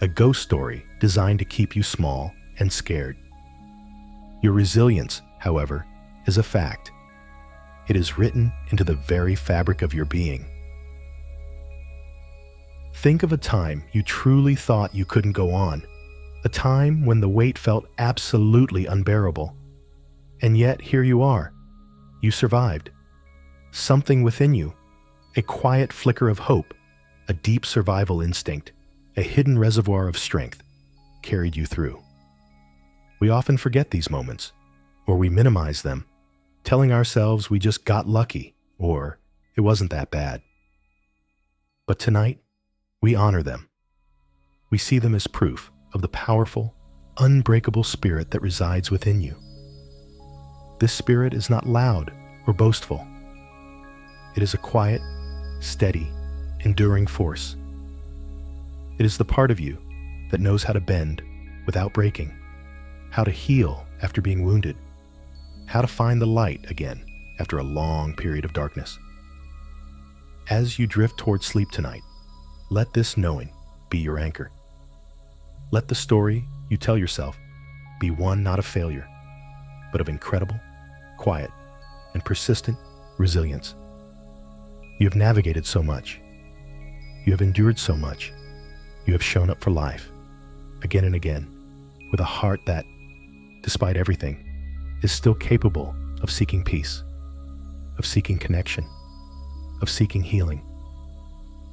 a ghost story designed to keep you small and scared. Your resilience, however, is a fact. It is written into the very fabric of your being. Think of a time you truly thought you couldn't go on, a time when the weight felt absolutely unbearable. And yet here you are. You survived. Something within you, a quiet flicker of hope, a deep survival instinct, a hidden reservoir of strength, carried you through. We often forget these moments, or we minimize them, telling ourselves we just got lucky, or it wasn't that bad. But tonight, We honor them. We see them as proof of the powerful, unbreakable spirit that resides within you. This spirit is not loud or boastful. It is a quiet, steady, enduring force. It is the part of you that knows how to bend without breaking, how to heal after being wounded, how to find the light again after a long period of darkness. As you drift towards sleep tonight, let this knowing be your anchor. Let the story you tell yourself be one not of failure, but of incredible, quiet, and persistent resilience. You have navigated so much. You have endured so much. You have shown up for life, again and again, with a heart that, despite everything, is still capable of seeking peace, of seeking connection, of seeking healing.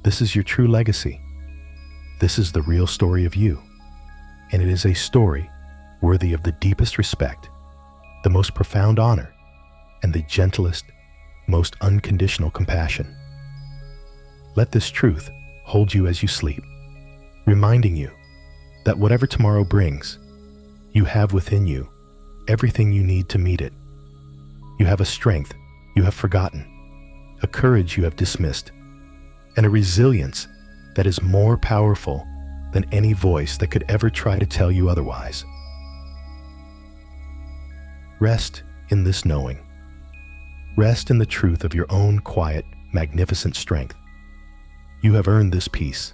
This is your true legacy. This is the real story of you, and it is a story worthy of the deepest respect, the most profound honor, and the gentlest, most unconditional compassion. Let this truth hold you as you sleep, reminding you that whatever tomorrow brings, you have within you everything you need to meet it. You have a strength you have forgotten, a courage you have dismissed, and a resilience that is more powerful than any voice that could ever try to tell you otherwise. Rest in this knowing. Rest in the truth of your own quiet, magnificent strength. You have earned this peace.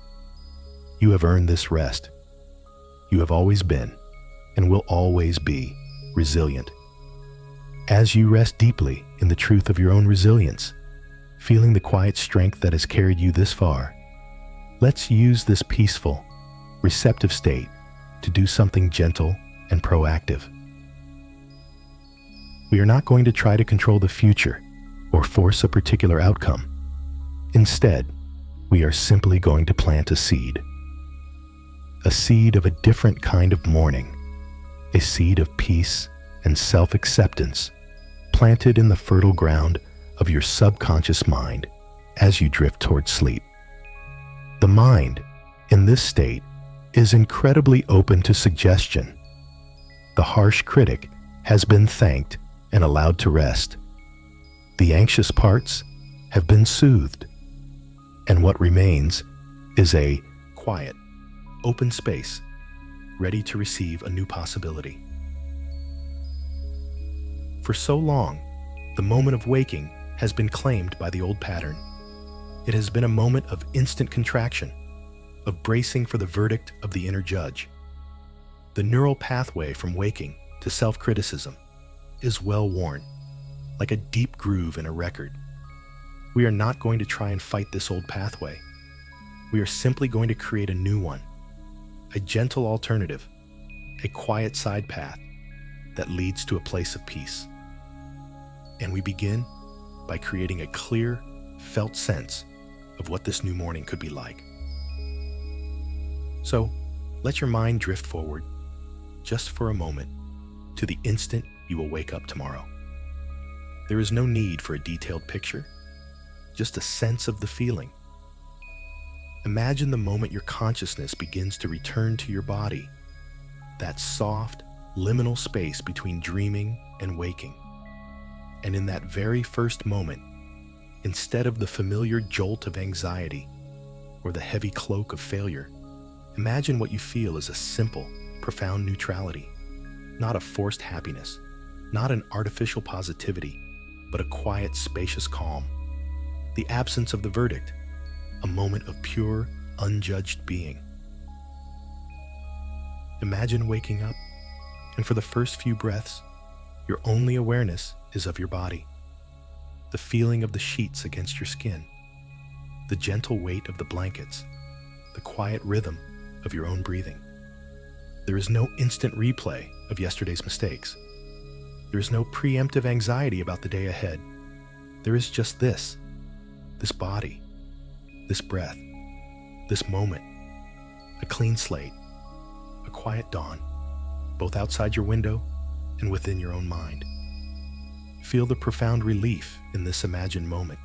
You have earned this rest. You have always been, and will always be, resilient. As you rest deeply in the truth of your own resilience, feeling the quiet strength that has carried you this far, let's use this peaceful, receptive state to do something gentle and proactive. We are not going to try to control the future or force a particular outcome. Instead, we are simply going to plant a seed of a different kind of morning, a seed of peace and self-acceptance planted in the fertile ground of your subconscious mind as you drift towards sleep. The mind, in this state, is incredibly open to suggestion. The harsh critic has been thanked and allowed to rest. The anxious parts have been soothed, and what remains is a quiet, open space, ready to receive a new possibility. For so long, the moment of waking has been claimed by the old pattern. It has been a moment of instant contraction, of bracing for the verdict of the inner judge. The neural pathway from waking to self-criticism is well worn, like a deep groove in a record. We are not going to try and fight this old pathway. We are simply going to create a new one, a gentle alternative, a quiet side path that leads to a place of peace. And we begin by creating a clear, felt sense of what this new morning could be like. So, let your mind drift forward, just for a moment, to the instant you will wake up tomorrow. There is no need for a detailed picture, just a sense of the feeling. Imagine the moment your consciousness begins to return to your body, that soft, liminal space between dreaming and waking. And in that very first moment, instead of the familiar jolt of anxiety or the heavy cloak of failure, imagine what you feel is a simple, profound neutrality, not a forced happiness, not an artificial positivity, but a quiet, spacious calm. The absence of the verdict, a moment of pure, unjudged being. Imagine waking up, and for the first few breaths, your only awareness is of your body, the feeling of the sheets against your skin, the gentle weight of the blankets, the quiet rhythm of your own breathing. There is no instant replay of yesterday's mistakes. There is no preemptive anxiety about the day ahead. There is just this body, this breath, this moment, a clean slate, a quiet dawn, both outside your window and within your own mind. Feel the profound relief in this imagined moment,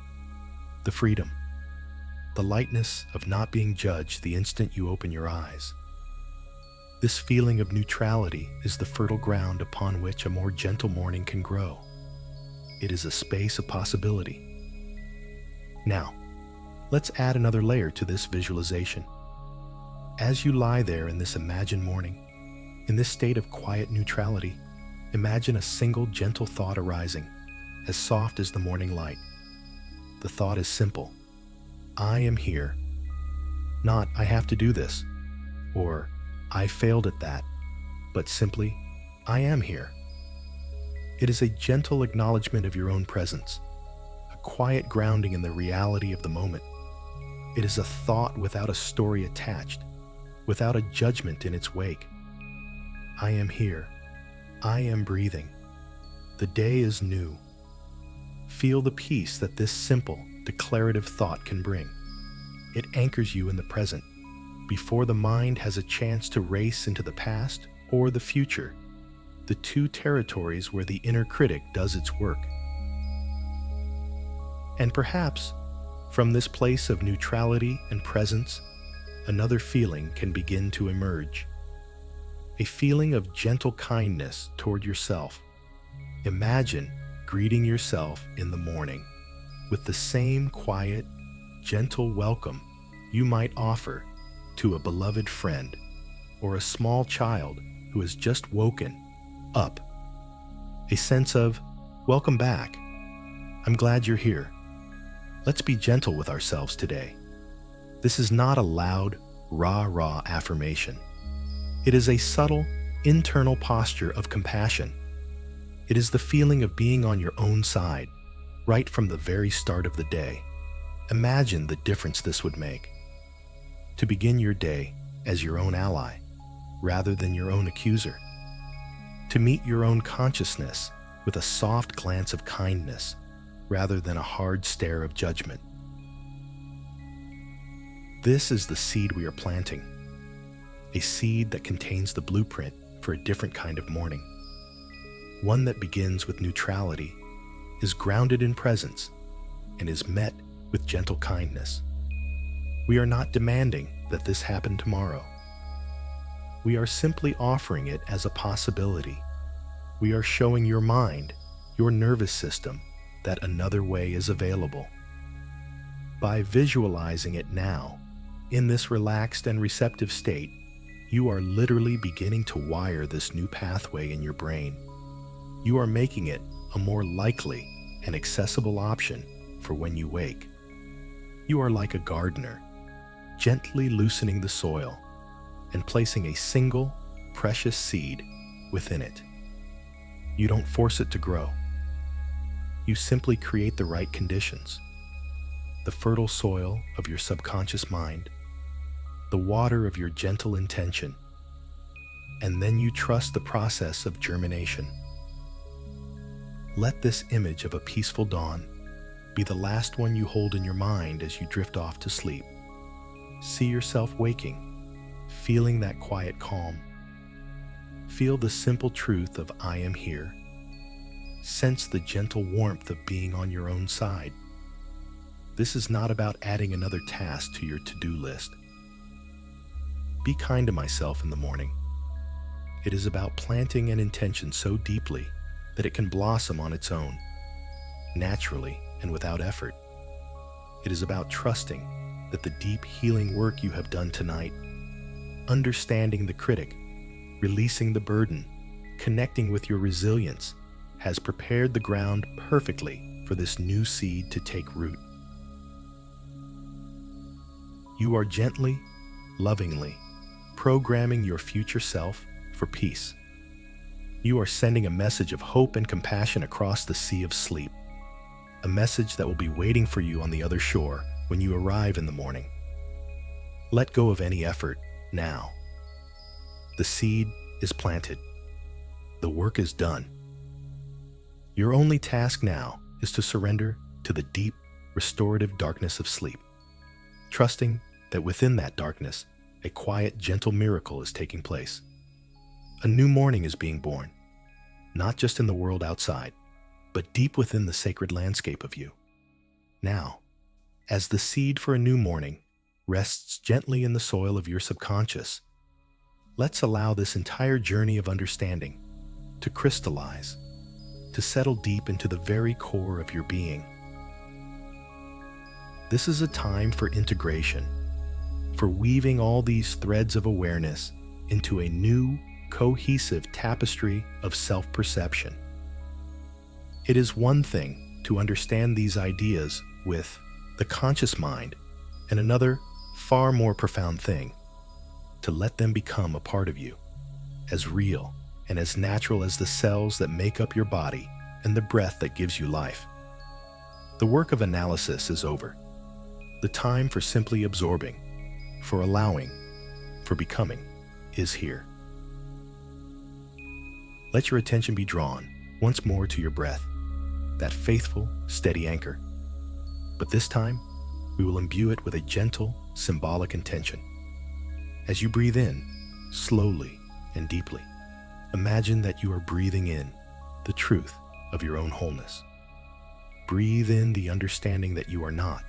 the freedom, the lightness of not being judged the instant you open your eyes. This feeling of neutrality is the fertile ground upon which a more gentle morning can grow. It is a space of possibility. Now, let's add another layer to this visualization. As you lie there in this imagined morning, in this state of quiet neutrality, imagine a single gentle thought arising, as soft as the morning light. The thought is simple. I am here. Not, I have to do this, or I failed at that, but simply, I am here. It is a gentle acknowledgement of your own presence, a quiet grounding in the reality of the moment. It is a thought without a story attached, without a judgment in its wake. I am here. I am breathing. The day is new. Feel the peace that this simple, declarative thought can bring. It anchors you in the present, before the mind has a chance to race into the past or the future, the two territories where the inner critic does its work. And perhaps, from this place of neutrality and presence, another feeling can begin to emerge. A feeling of gentle kindness toward yourself. Imagine greeting yourself in the morning with the same quiet, gentle welcome you might offer to a beloved friend or a small child who has just woken up. A sense of, welcome back. I'm glad you're here. Let's be gentle with ourselves today. This is not a loud, rah-rah affirmation. It is a subtle, internal posture of compassion. It is the feeling of being on your own side, right from the very start of the day. Imagine the difference this would make. To begin your day as your own ally, rather than your own accuser. To meet your own consciousness with a soft glance of kindness, rather than a hard stare of judgment. This is the seed we are planting. A seed that contains the blueprint for a different kind of morning. One that begins with neutrality, is grounded in presence, and is met with gentle kindness. We are not demanding that this happen tomorrow. We are simply offering it as a possibility. We are showing your mind, your nervous system, that another way is available. By visualizing it now, in this relaxed and receptive state, you are literally beginning to wire this new pathway in your brain. You are making it a more likely and accessible option for when you wake. You are like a gardener, gently loosening the soil and placing a single, precious seed within it. You don't force it to grow. You simply create the right conditions. The fertile soil of your subconscious mind, the water of your gentle intention, and then you trust the process of germination. Let this image of a peaceful dawn be the last one you hold in your mind as you drift off to sleep. See yourself waking, feeling that quiet calm. Feel the simple truth of I am here. Sense the gentle warmth of being on your own side. This is not about adding another task to your to-do list. Be kind to myself in the morning. It is about planting an intention so deeply that it can blossom on its own, naturally and without effort. It is about trusting that the deep healing work you have done tonight, understanding the critic, releasing the burden, connecting with your resilience, has prepared the ground perfectly for this new seed to take root. You are gently, lovingly programming your future self for peace. You are sending a message of hope and compassion across the sea of sleep, a message that will be waiting for you on the other shore when you arrive in the morning. Let go of any effort now. The seed is planted. The work is done. Your only task now is to surrender to the deep, restorative darkness of sleep, trusting that within that darkness, a quiet, gentle miracle is taking place. A new morning is being born, not just in the world outside, but deep within the sacred landscape of you. Now, As the seed for a new morning rests gently in the soil of your subconscious, let's allow this entire journey of understanding to crystallize, to settle deep into the very core of your being. This is a time for integration, for weaving all these threads of awareness into a new, cohesive tapestry of self-perception. It is one thing to understand these ideas with the conscious mind, and another, far more profound thing, to let them become a part of you, as real and as natural as the cells that make up your body and the breath that gives you life. The work of analysis is over. The time for simply absorbing, for allowing, for becoming is here. Let your attention be drawn once more to your breath, that faithful, steady anchor. But this time, we will imbue it with a gentle, symbolic intention. As you breathe in, slowly and deeply, imagine that you are breathing in the truth of your own wholeness. Breathe in the understanding that you are not,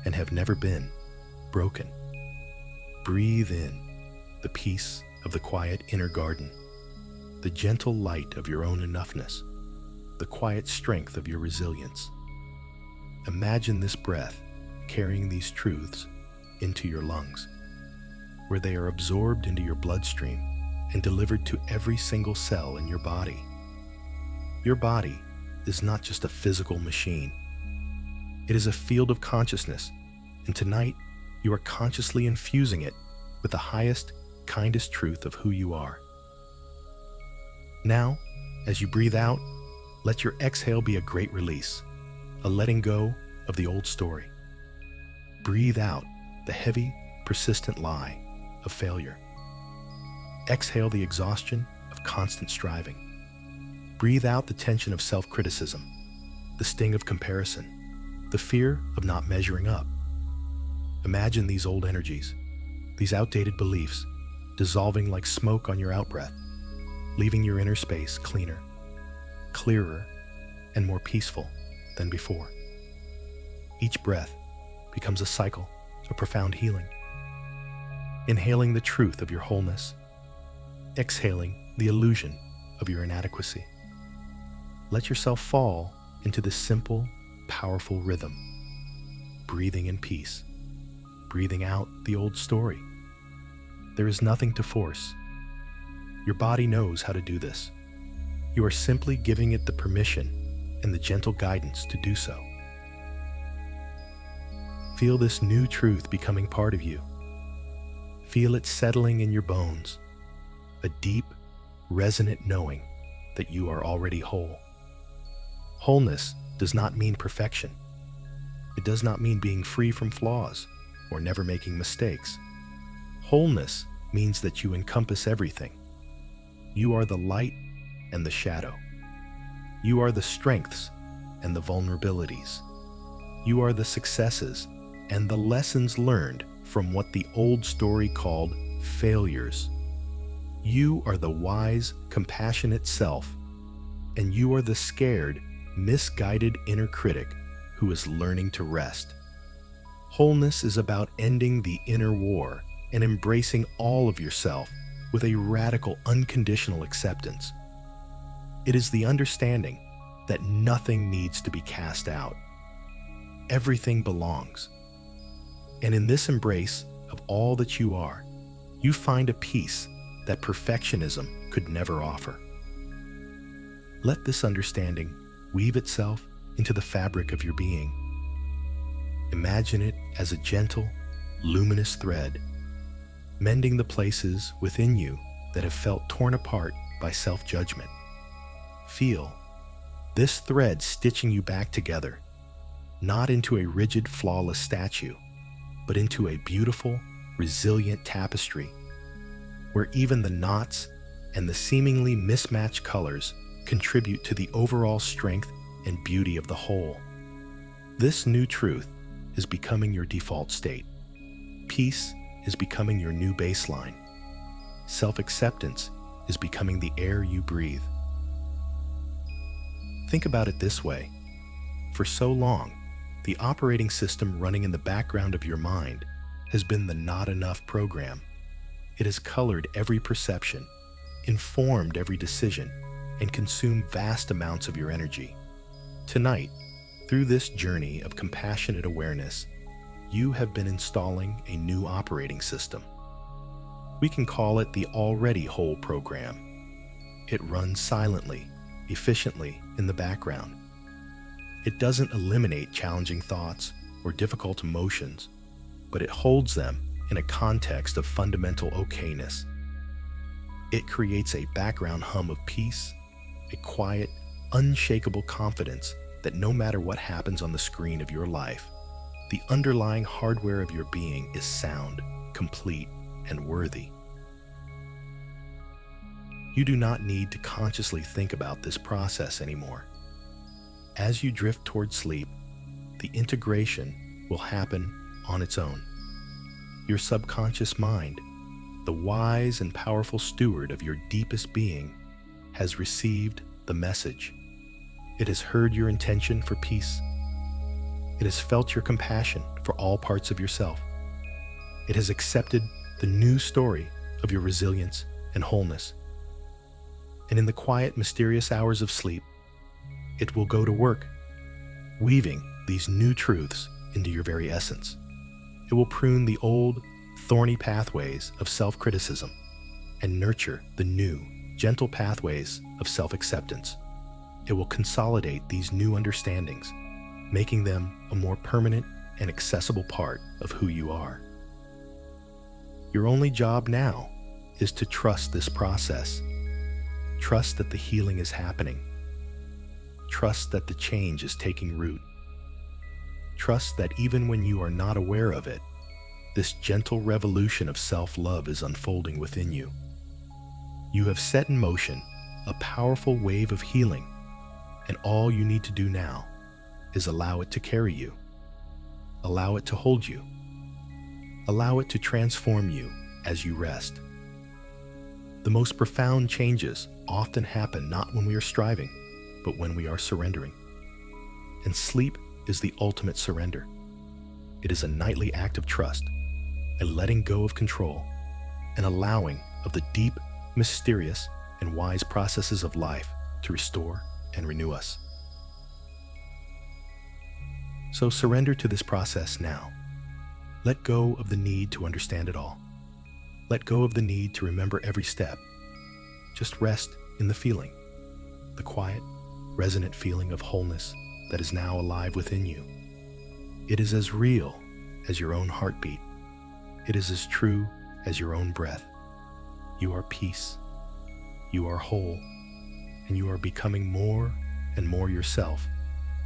and have never been, broken. Breathe in the peace of the quiet inner garden, the gentle light of your own enoughness, the quiet strength of your resilience. Imagine this breath carrying these truths into your lungs, where they are absorbed into your bloodstream and delivered to every single cell in your body. Your body is not just a physical machine. It is a field of consciousness, and tonight you are consciously infusing it with the highest, kindest truth of who you are. Now, as you breathe out, let your exhale be a great release, a letting go of the old story. Breathe out the heavy, persistent lie of failure. Exhale the exhaustion of constant striving. Breathe out the tension of self-criticism, the sting of comparison, the fear of not measuring up. Imagine these old energies, these outdated beliefs, dissolving like smoke on your out-breath, leaving your inner space cleaner, clearer, and more peaceful than before. Each breath becomes a cycle of profound healing. Inhaling the truth of your wholeness, exhaling the illusion of your inadequacy. Let yourself fall into this simple, powerful rhythm, breathing in peace, breathing out the old story. There is nothing to force. Your body knows how to do this. You are simply giving it the permission and the gentle guidance to do so. Feel this new truth becoming part of you. Feel it settling in your bones, a deep, resonant knowing that you are already whole. Wholeness does not mean perfection. It does not mean being free from flaws or never making mistakes. Wholeness means that you encompass everything. You are the light and the shadow. You are the strengths and the vulnerabilities. You are the successes and the lessons learned from what the old story called failures. You are the wise, compassionate self, and you are the scared, misguided inner critic who is learning to rest. Wholeness is about ending the inner war and embracing all of yourself with a radical, unconditional acceptance. It is the understanding that nothing needs to be cast out. Everything belongs. And in this embrace of all that you are, you find a peace that perfectionism could never offer. Let this understanding weave itself into the fabric of your being. Imagine it as a gentle, luminous thread, mending the places within you that have felt torn apart by self-judgment. Feel this thread stitching you back together, not into a rigid, flawless statue, but into a beautiful, resilient tapestry, where even the knots and the seemingly mismatched colors contribute to the overall strength and beauty of the whole. This new truth is becoming your default state. Peace is becoming your new baseline. Self-acceptance is becoming the air you breathe. Think about it this way. For so long, The operating system running in the background of your mind has been the not enough program. It has colored every perception, informed every decision, and consumed vast amounts of your energy. Tonight, through this journey of compassionate awareness, you have been installing a new operating system. We can call it the already whole program. It runs silently, efficiently in the background. It doesn't eliminate challenging thoughts or difficult emotions, but it holds them in a context of fundamental okayness. It creates a background hum of peace, a quiet, unshakable confidence that no matter what happens on the screen of your life, the underlying hardware of your being is sound, complete, and worthy. You do not need to consciously think about this process anymore. As you drift toward sleep, the integration will happen on its own. Your subconscious mind, the wise and powerful steward of your deepest being, has received the message. It has heard your intention for peace. It has felt your compassion for all parts of yourself. It has accepted the new story of your resilience and wholeness. And in the quiet, mysterious hours of sleep, it will go to work, weaving these new truths into your very essence. It will prune the old, thorny pathways of self-criticism and nurture the new, gentle pathways of self-acceptance. It will consolidate these new understandings, making them a more permanent and accessible part of who you are. Your only job now is to trust this process. Trust that the healing is happening. Trust that the change is taking root. Trust that even when you are not aware of it, this gentle revolution of self-love is unfolding within you. You have set in motion a powerful wave of healing, and all you need to do now is allow it to carry you. Allow it to hold you. Allow it to transform you as you rest. The most profound changes often happen not when we are striving, but when we are surrendering. And sleep is the ultimate surrender. It is a nightly act of trust, a letting go of control, an allowing of the deep, mysterious, and wise processes of life to restore and renew us. So surrender to this process now. Let go of the need to understand it all. Let go of the need to remember every step. Just rest in the feeling, the quiet, resonant feeling of wholeness that is now alive within you. It is as real as your own heartbeat. It is as true as your own breath. You are peace. You are whole. And you are becoming more and more yourself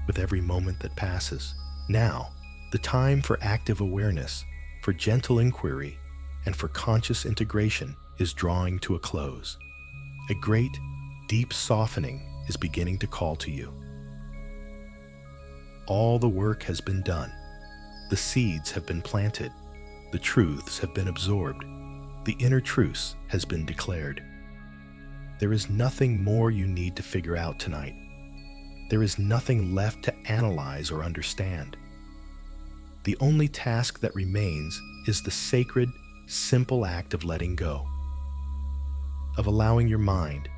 with every moment that passes. Now, the time for active awareness, for gentle inquiry, and for conscious integration is drawing to a close. A great, deep softening is beginning to call to you. All the work has been done. The seeds have been planted. The truths have been absorbed. The inner truth has been declared. There is nothing more you need to figure out tonight. There is nothing left to analyze or understand. The only task that remains is the sacred, simple act of letting go, of allowing your mind,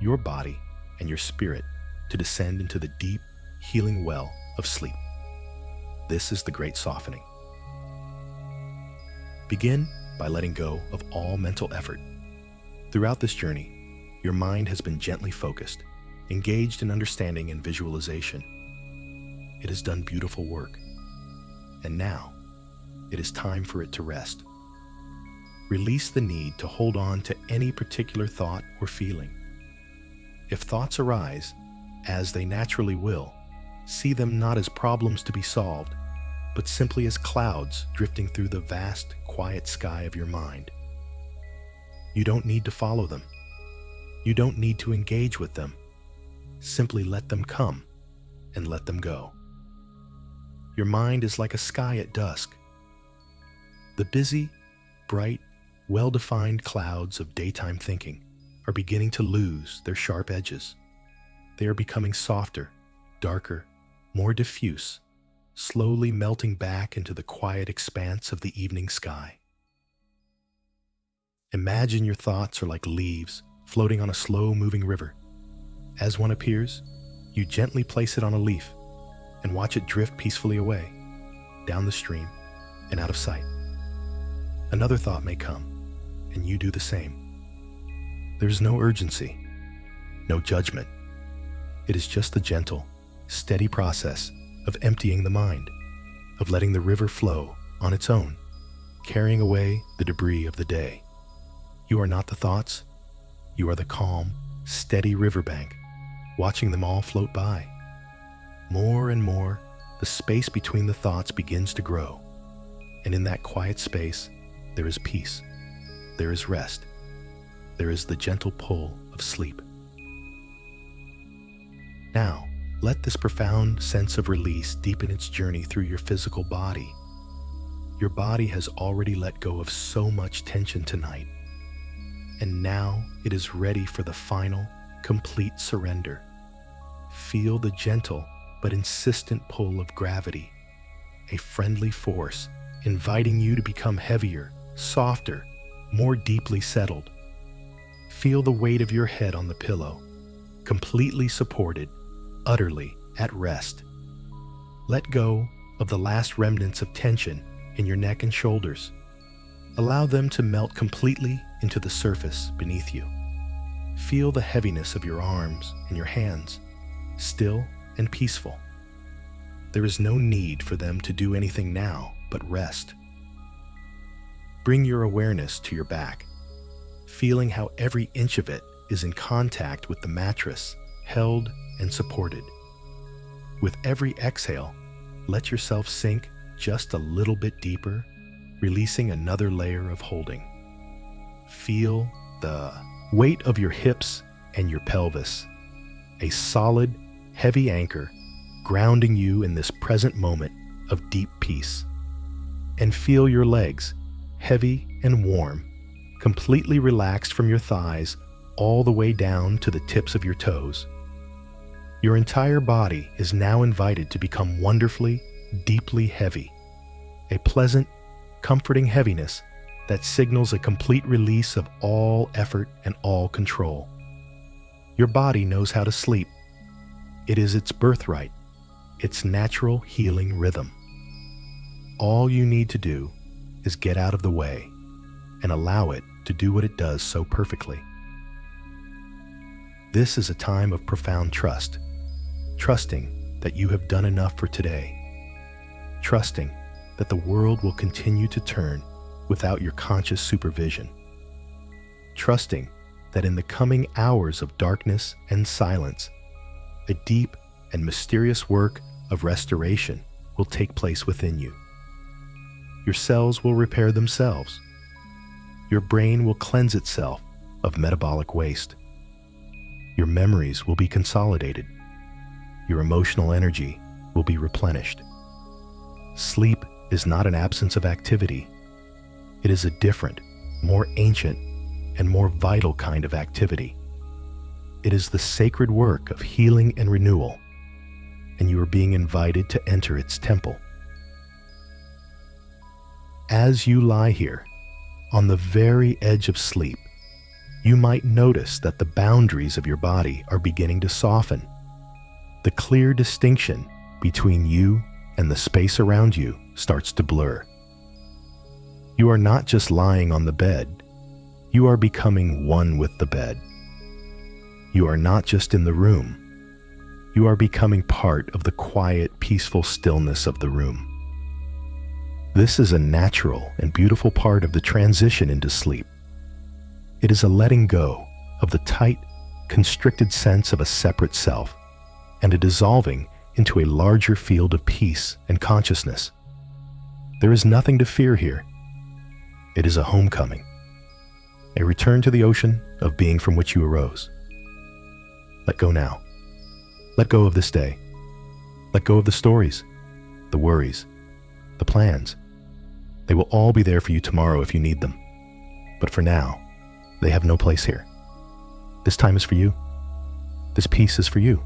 your body, and your spirit to descend into the deep, healing well of sleep. This is the great softening. Begin by letting go of all mental effort. Throughout this journey, your mind has been gently focused, engaged in understanding and visualization. It has done beautiful work. And now, it is time for it to rest. Release the need to hold on to any particular thought or feeling. If thoughts arise, as they naturally will, see them not as problems to be solved, but simply as clouds drifting through the vast, quiet sky of your mind. You don't need to follow them. You don't need to engage with them. Simply let them come and let them go. Your mind is like a sky at dusk. The busy, bright, well-defined clouds of daytime thinking are beginning to lose their sharp edges. They are becoming softer, darker, more diffuse, slowly melting back into the quiet expanse of the evening sky. Imagine your thoughts are like leaves floating on a slow-moving river. As one appears, you gently place it on a leaf and watch it drift peacefully away, down the stream and out of sight. Another thought may come, and you do the same. There's no urgency, no judgment. It is just the gentle, steady process of emptying the mind, of letting the river flow on its own, carrying away the debris of the day. You are not the thoughts. You are the calm, steady riverbank, watching them all float by. More and more, the space between the thoughts begins to grow, and in that quiet space, there is peace, there is rest, there is the gentle pull of sleep. Now, let this profound sense of release deepen its journey through your physical body. Your body has already let go of so much tension tonight, and now it is ready for the final, complete surrender. Feel the gentle but insistent pull of gravity, a friendly force inviting you to become heavier, softer, more deeply settled. Feel the weight of your head on the pillow, completely supported, utterly at rest. Let go of the last remnants of tension in your neck and shoulders. Allow them to melt completely into the surface beneath you. Feel the heaviness of your arms and your hands, still and peaceful. There is no need for them to do anything now but rest. Bring your awareness to your back, feeling how every inch of it is in contact with the mattress, held and supported. With every exhale, let yourself sink just a little bit deeper, releasing another layer of holding. Feel the weight of your hips and your pelvis, a solid, heavy anchor grounding you in this present moment of deep peace. And feel your legs, heavy and warm, completely relaxed from your thighs all the way down to the tips of your toes. Your entire body is now invited to become wonderfully, deeply heavy, a pleasant, comforting heaviness that signals a complete release of all effort and all control. Your body knows how to sleep. It is its birthright, its natural healing rhythm. All you need to do is get out of the way and allow it to do what it does so perfectly. This is a time of profound trust, trusting that you have done enough for today, trusting that the world will continue to turn without your conscious supervision, trusting that in the coming hours of darkness and silence, a deep and mysterious work of restoration will take place within you. Your cells will repair themselves. Your brain will cleanse itself of metabolic waste. Your memories will be consolidated. Your emotional energy will be replenished. Sleep is not an absence of activity. It is a different, more ancient, and more vital kind of activity. It is the sacred work of healing and renewal, and you are being invited to enter its temple. As you lie here, on the very edge of sleep, you might notice that the boundaries of your body are beginning to soften. The clear distinction between you and the space around you starts to blur. You are not just lying on the bed, you are becoming one with the bed. You are not just in the room, you are becoming part of the quiet, peaceful stillness of the room. This is a natural and beautiful part of the transition into sleep. It is a letting go of the tight, constricted sense of a separate self and a dissolving into a larger field of peace and consciousness. There is nothing to fear here. It is a homecoming, a return to the ocean of being from which you arose. Let go now. Let go of this day. Let go of the stories, the worries, the plans. They will all be there for you tomorrow if you need them. But for now, they have no place here. This time is for you. This peace is for you.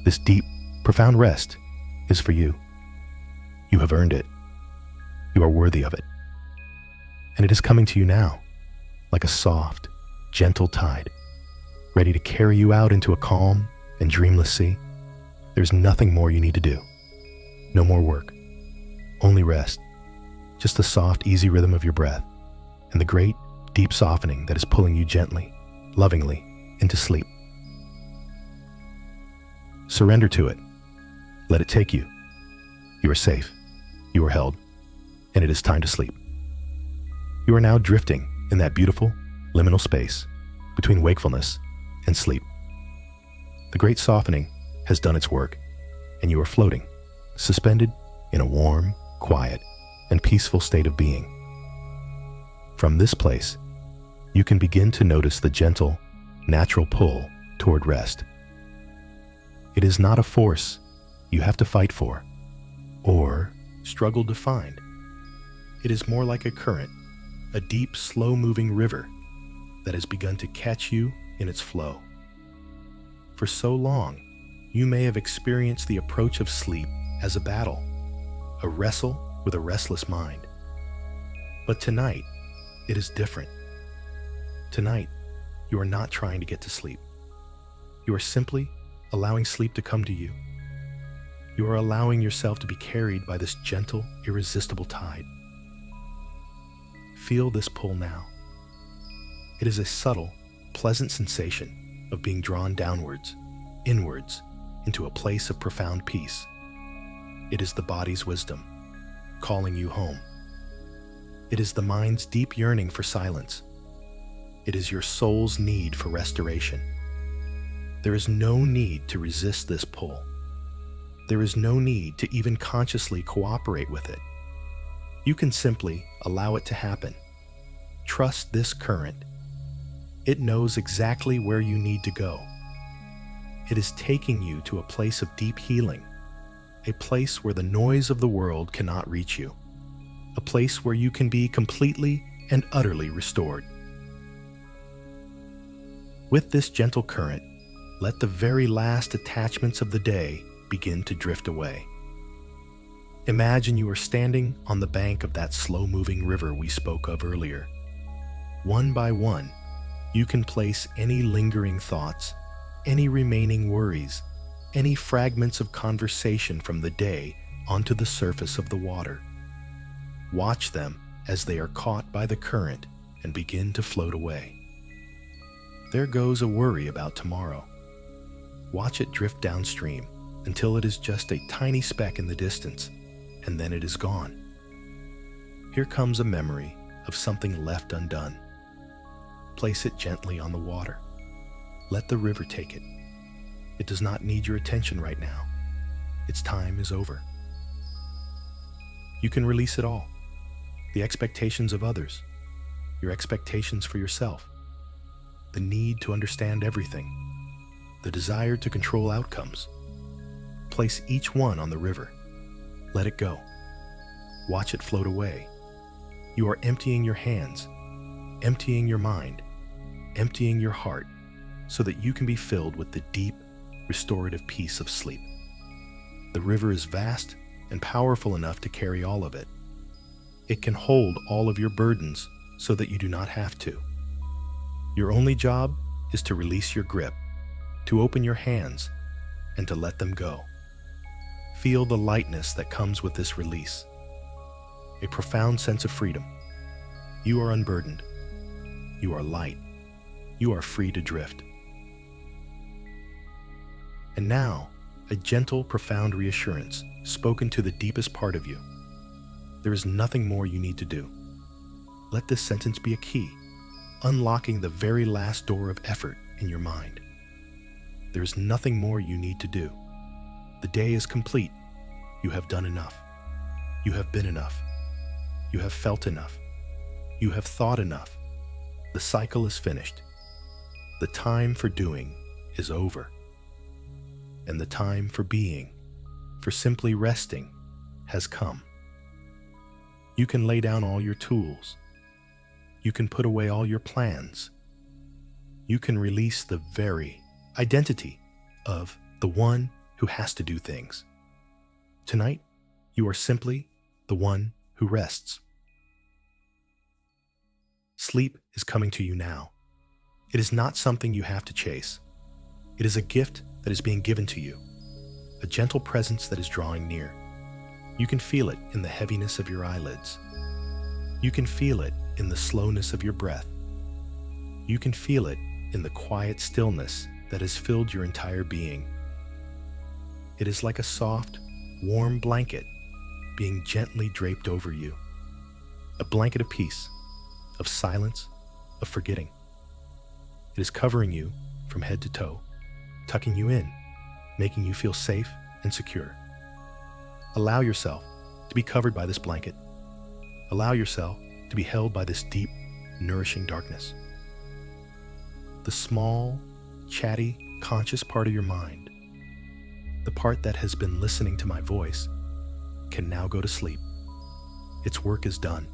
This deep, profound rest is for you. You have earned it. You are worthy of it. And it is coming to you now, like a soft, gentle tide, ready to carry you out into a calm and dreamless sea. There's nothing more you need to do. No more work. Only rest. Just the soft, easy rhythm of your breath and the great, deep softening that is pulling you gently, lovingly into sleep. Surrender to it. Let it take you. You are safe. You are held. And it is time to sleep. You are now drifting in that beautiful, liminal space between wakefulness and sleep. The great softening has done its work, and you are floating, suspended in a warm, quiet, and peaceful state of being. From this place, you can begin to notice the gentle, natural pull toward rest. It is not a force you have to fight for or struggle to find. It is more like a current, a deep, slow-moving river that has begun to catch you in its flow. For so long, you may have experienced the approach of sleep as a battle, a wrestle with a restless mind. But tonight, it is different. Tonight, you are not trying to get to sleep. You are simply allowing sleep to come to you. You are allowing yourself to be carried by this gentle, irresistible tide. Feel this pull now. It is a subtle, pleasant sensation of being drawn downwards, inwards, into a place of profound peace. It is the body's wisdom, calling you home. It is the mind's deep yearning for silence. It is your soul's need for restoration. There is no need to resist this pull. There is no need to even consciously cooperate with it. You can simply allow it to happen. Trust this current. It knows exactly where you need to go. It is taking you to a place of deep healing, a place where the noise of the world cannot reach you, a place where you can be completely and utterly restored. With this gentle current, let the very last attachments of the day begin to drift away. Imagine you are standing on the bank of that slow-moving river we spoke of earlier. One by one, you can place any lingering thoughts, any remaining worries, any fragments of conversation from the day onto the surface of the water. Watch them as they are caught by the current and begin to float away. There goes a worry about tomorrow. Watch it drift downstream until it is just a tiny speck in the distance, and then it is gone. Here comes a memory of something left undone. Place it gently on the water. Let the river take it. It does not need your attention right now. Its time is over. You can release it all. The expectations of others, your expectations for yourself, the need to understand everything, the desire to control outcomes. Place each one on the river. Let it go. Watch it float away. You are emptying your hands, emptying your mind, emptying your heart, so that you can be filled with the deep, restorative peace of sleep. The river is vast and powerful enough to carry all of it. It can hold all of your burdens so that you do not have to. Your only job is to release your grip, to open your hands, and to let them go. Feel the lightness that comes with this release. A profound sense of freedom. You are unburdened. You are light. You are free to drift. And now, a gentle, profound reassurance spoken to the deepest part of you. There is nothing more you need to do. Let this sentence be a key, unlocking the very last door of effort in your mind. There is nothing more you need to do. The day is complete. You have done enough. You have been enough. You have felt enough. You have thought enough. The cycle is finished. The time for doing is over. And the time for being, for simply resting, has come. You can lay down all your tools. You can put away all your plans. You can release the very identity of the one who has to do things. Tonight, You are simply the one who rests. Sleep is coming to you now. It is not something you have to chase. It is a gift that is being given to you, a gentle presence that is drawing near. You can feel it in the heaviness of your eyelids. You can feel it in the slowness of your breath. You can feel it in the quiet stillness that has filled your entire being. It is like a soft, warm blanket being gently draped over you. A blanket of peace, of silence, of forgetting. It is covering you from head to toe, tucking you in, making you feel safe and secure. Allow yourself to be covered by this blanket. Allow yourself to be held by this deep, nourishing darkness. The small, chatty, conscious part of your mind, the part that has been listening to my voice, can now go to sleep. Its work is done.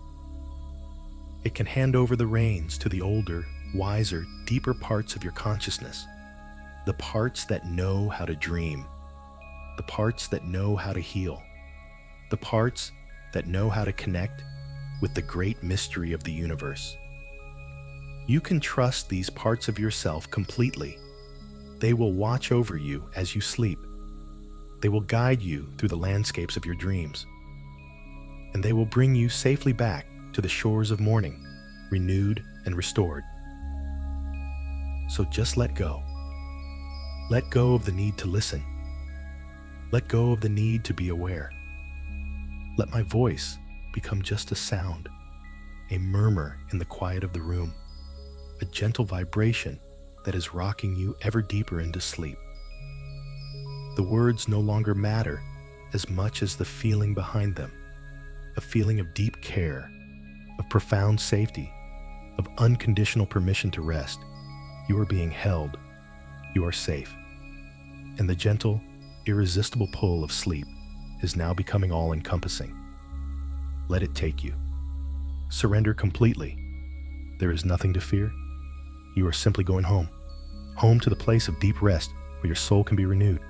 It can hand over the reins to the older, wiser, deeper parts of your consciousness, the parts that know how to dream, the parts that know how to heal, the parts that know how to connect with the great mystery of the universe. You can trust these parts of yourself completely. They will watch over you as you sleep. They will guide you through the landscapes of your dreams. And they will bring you safely back to the shores of morning, renewed and restored. So just let go. Let go of the need to listen. Let go of the need to be aware. Let my voice become just a sound, a murmur in the quiet of the room, a gentle vibration that is rocking you ever deeper into sleep. The words no longer matter as much as the feeling behind them, a feeling of deep care, of profound safety, of unconditional permission to rest. You are being held. You are safe. And the gentle, irresistible pull of sleep is now becoming all-encompassing. Let it take you. Surrender completely. There is nothing to fear. You are simply going home. Home to the place of deep rest where your soul can be renewed.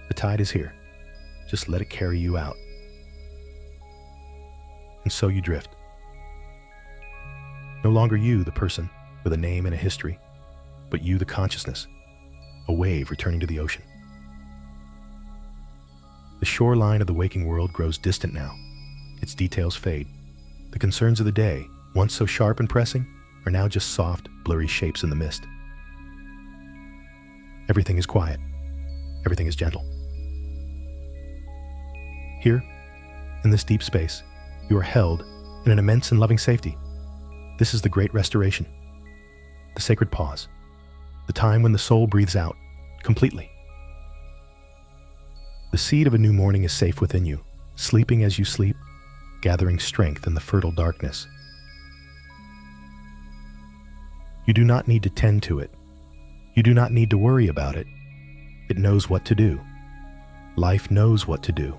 The tide is here. Just let it carry you out. And so you drift. No longer you, the person with a name and a history, but you, the consciousness, a wave returning to the ocean. The shoreline of the waking world grows distant now. Its details fade. The concerns of the day, once so sharp and pressing, are now just soft, blurry shapes in the mist. Everything is quiet. Everything is gentle. Here, in this deep space, you are held in an immense and loving safety. This is the great restoration, the sacred pause, the time when the soul breathes out completely. The seed of a new morning is safe within you, sleeping as you sleep, gathering strength in the fertile darkness. You do not need to tend to it. You do not need to worry about it. It knows what to do. Life knows what to do.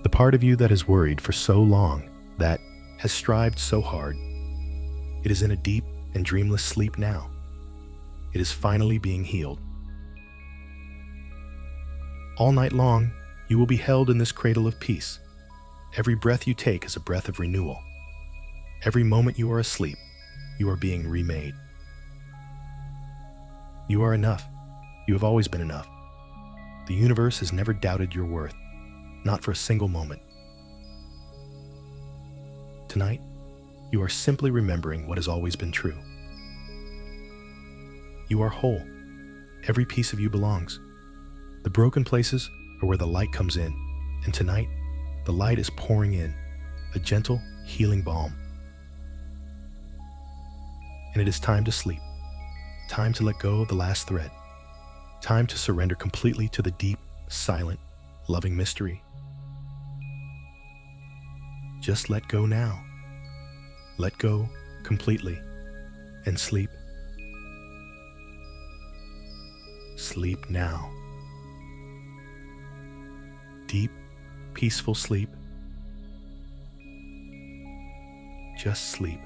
The part of you that has worried for so long, that has strived so hard, it is in a deep and dreamless sleep now. It is finally being healed. All night long, you will be held in this cradle of peace. Every breath you take is a breath of renewal. Every moment you are asleep, you are being remade. You are enough. You have always been enough. The universe has never doubted your worth, not for a single moment. Tonight, you are simply remembering what has always been true. You are whole. Every piece of you belongs. The broken places are where the light comes in, and tonight, the light is pouring in, a gentle, healing balm. And it is time to sleep, time to let go of the last thread, time to surrender completely to the deep, silent, loving mystery. Just let go now. Let go completely and sleep. Sleep now. Deep, peaceful sleep. Just sleep.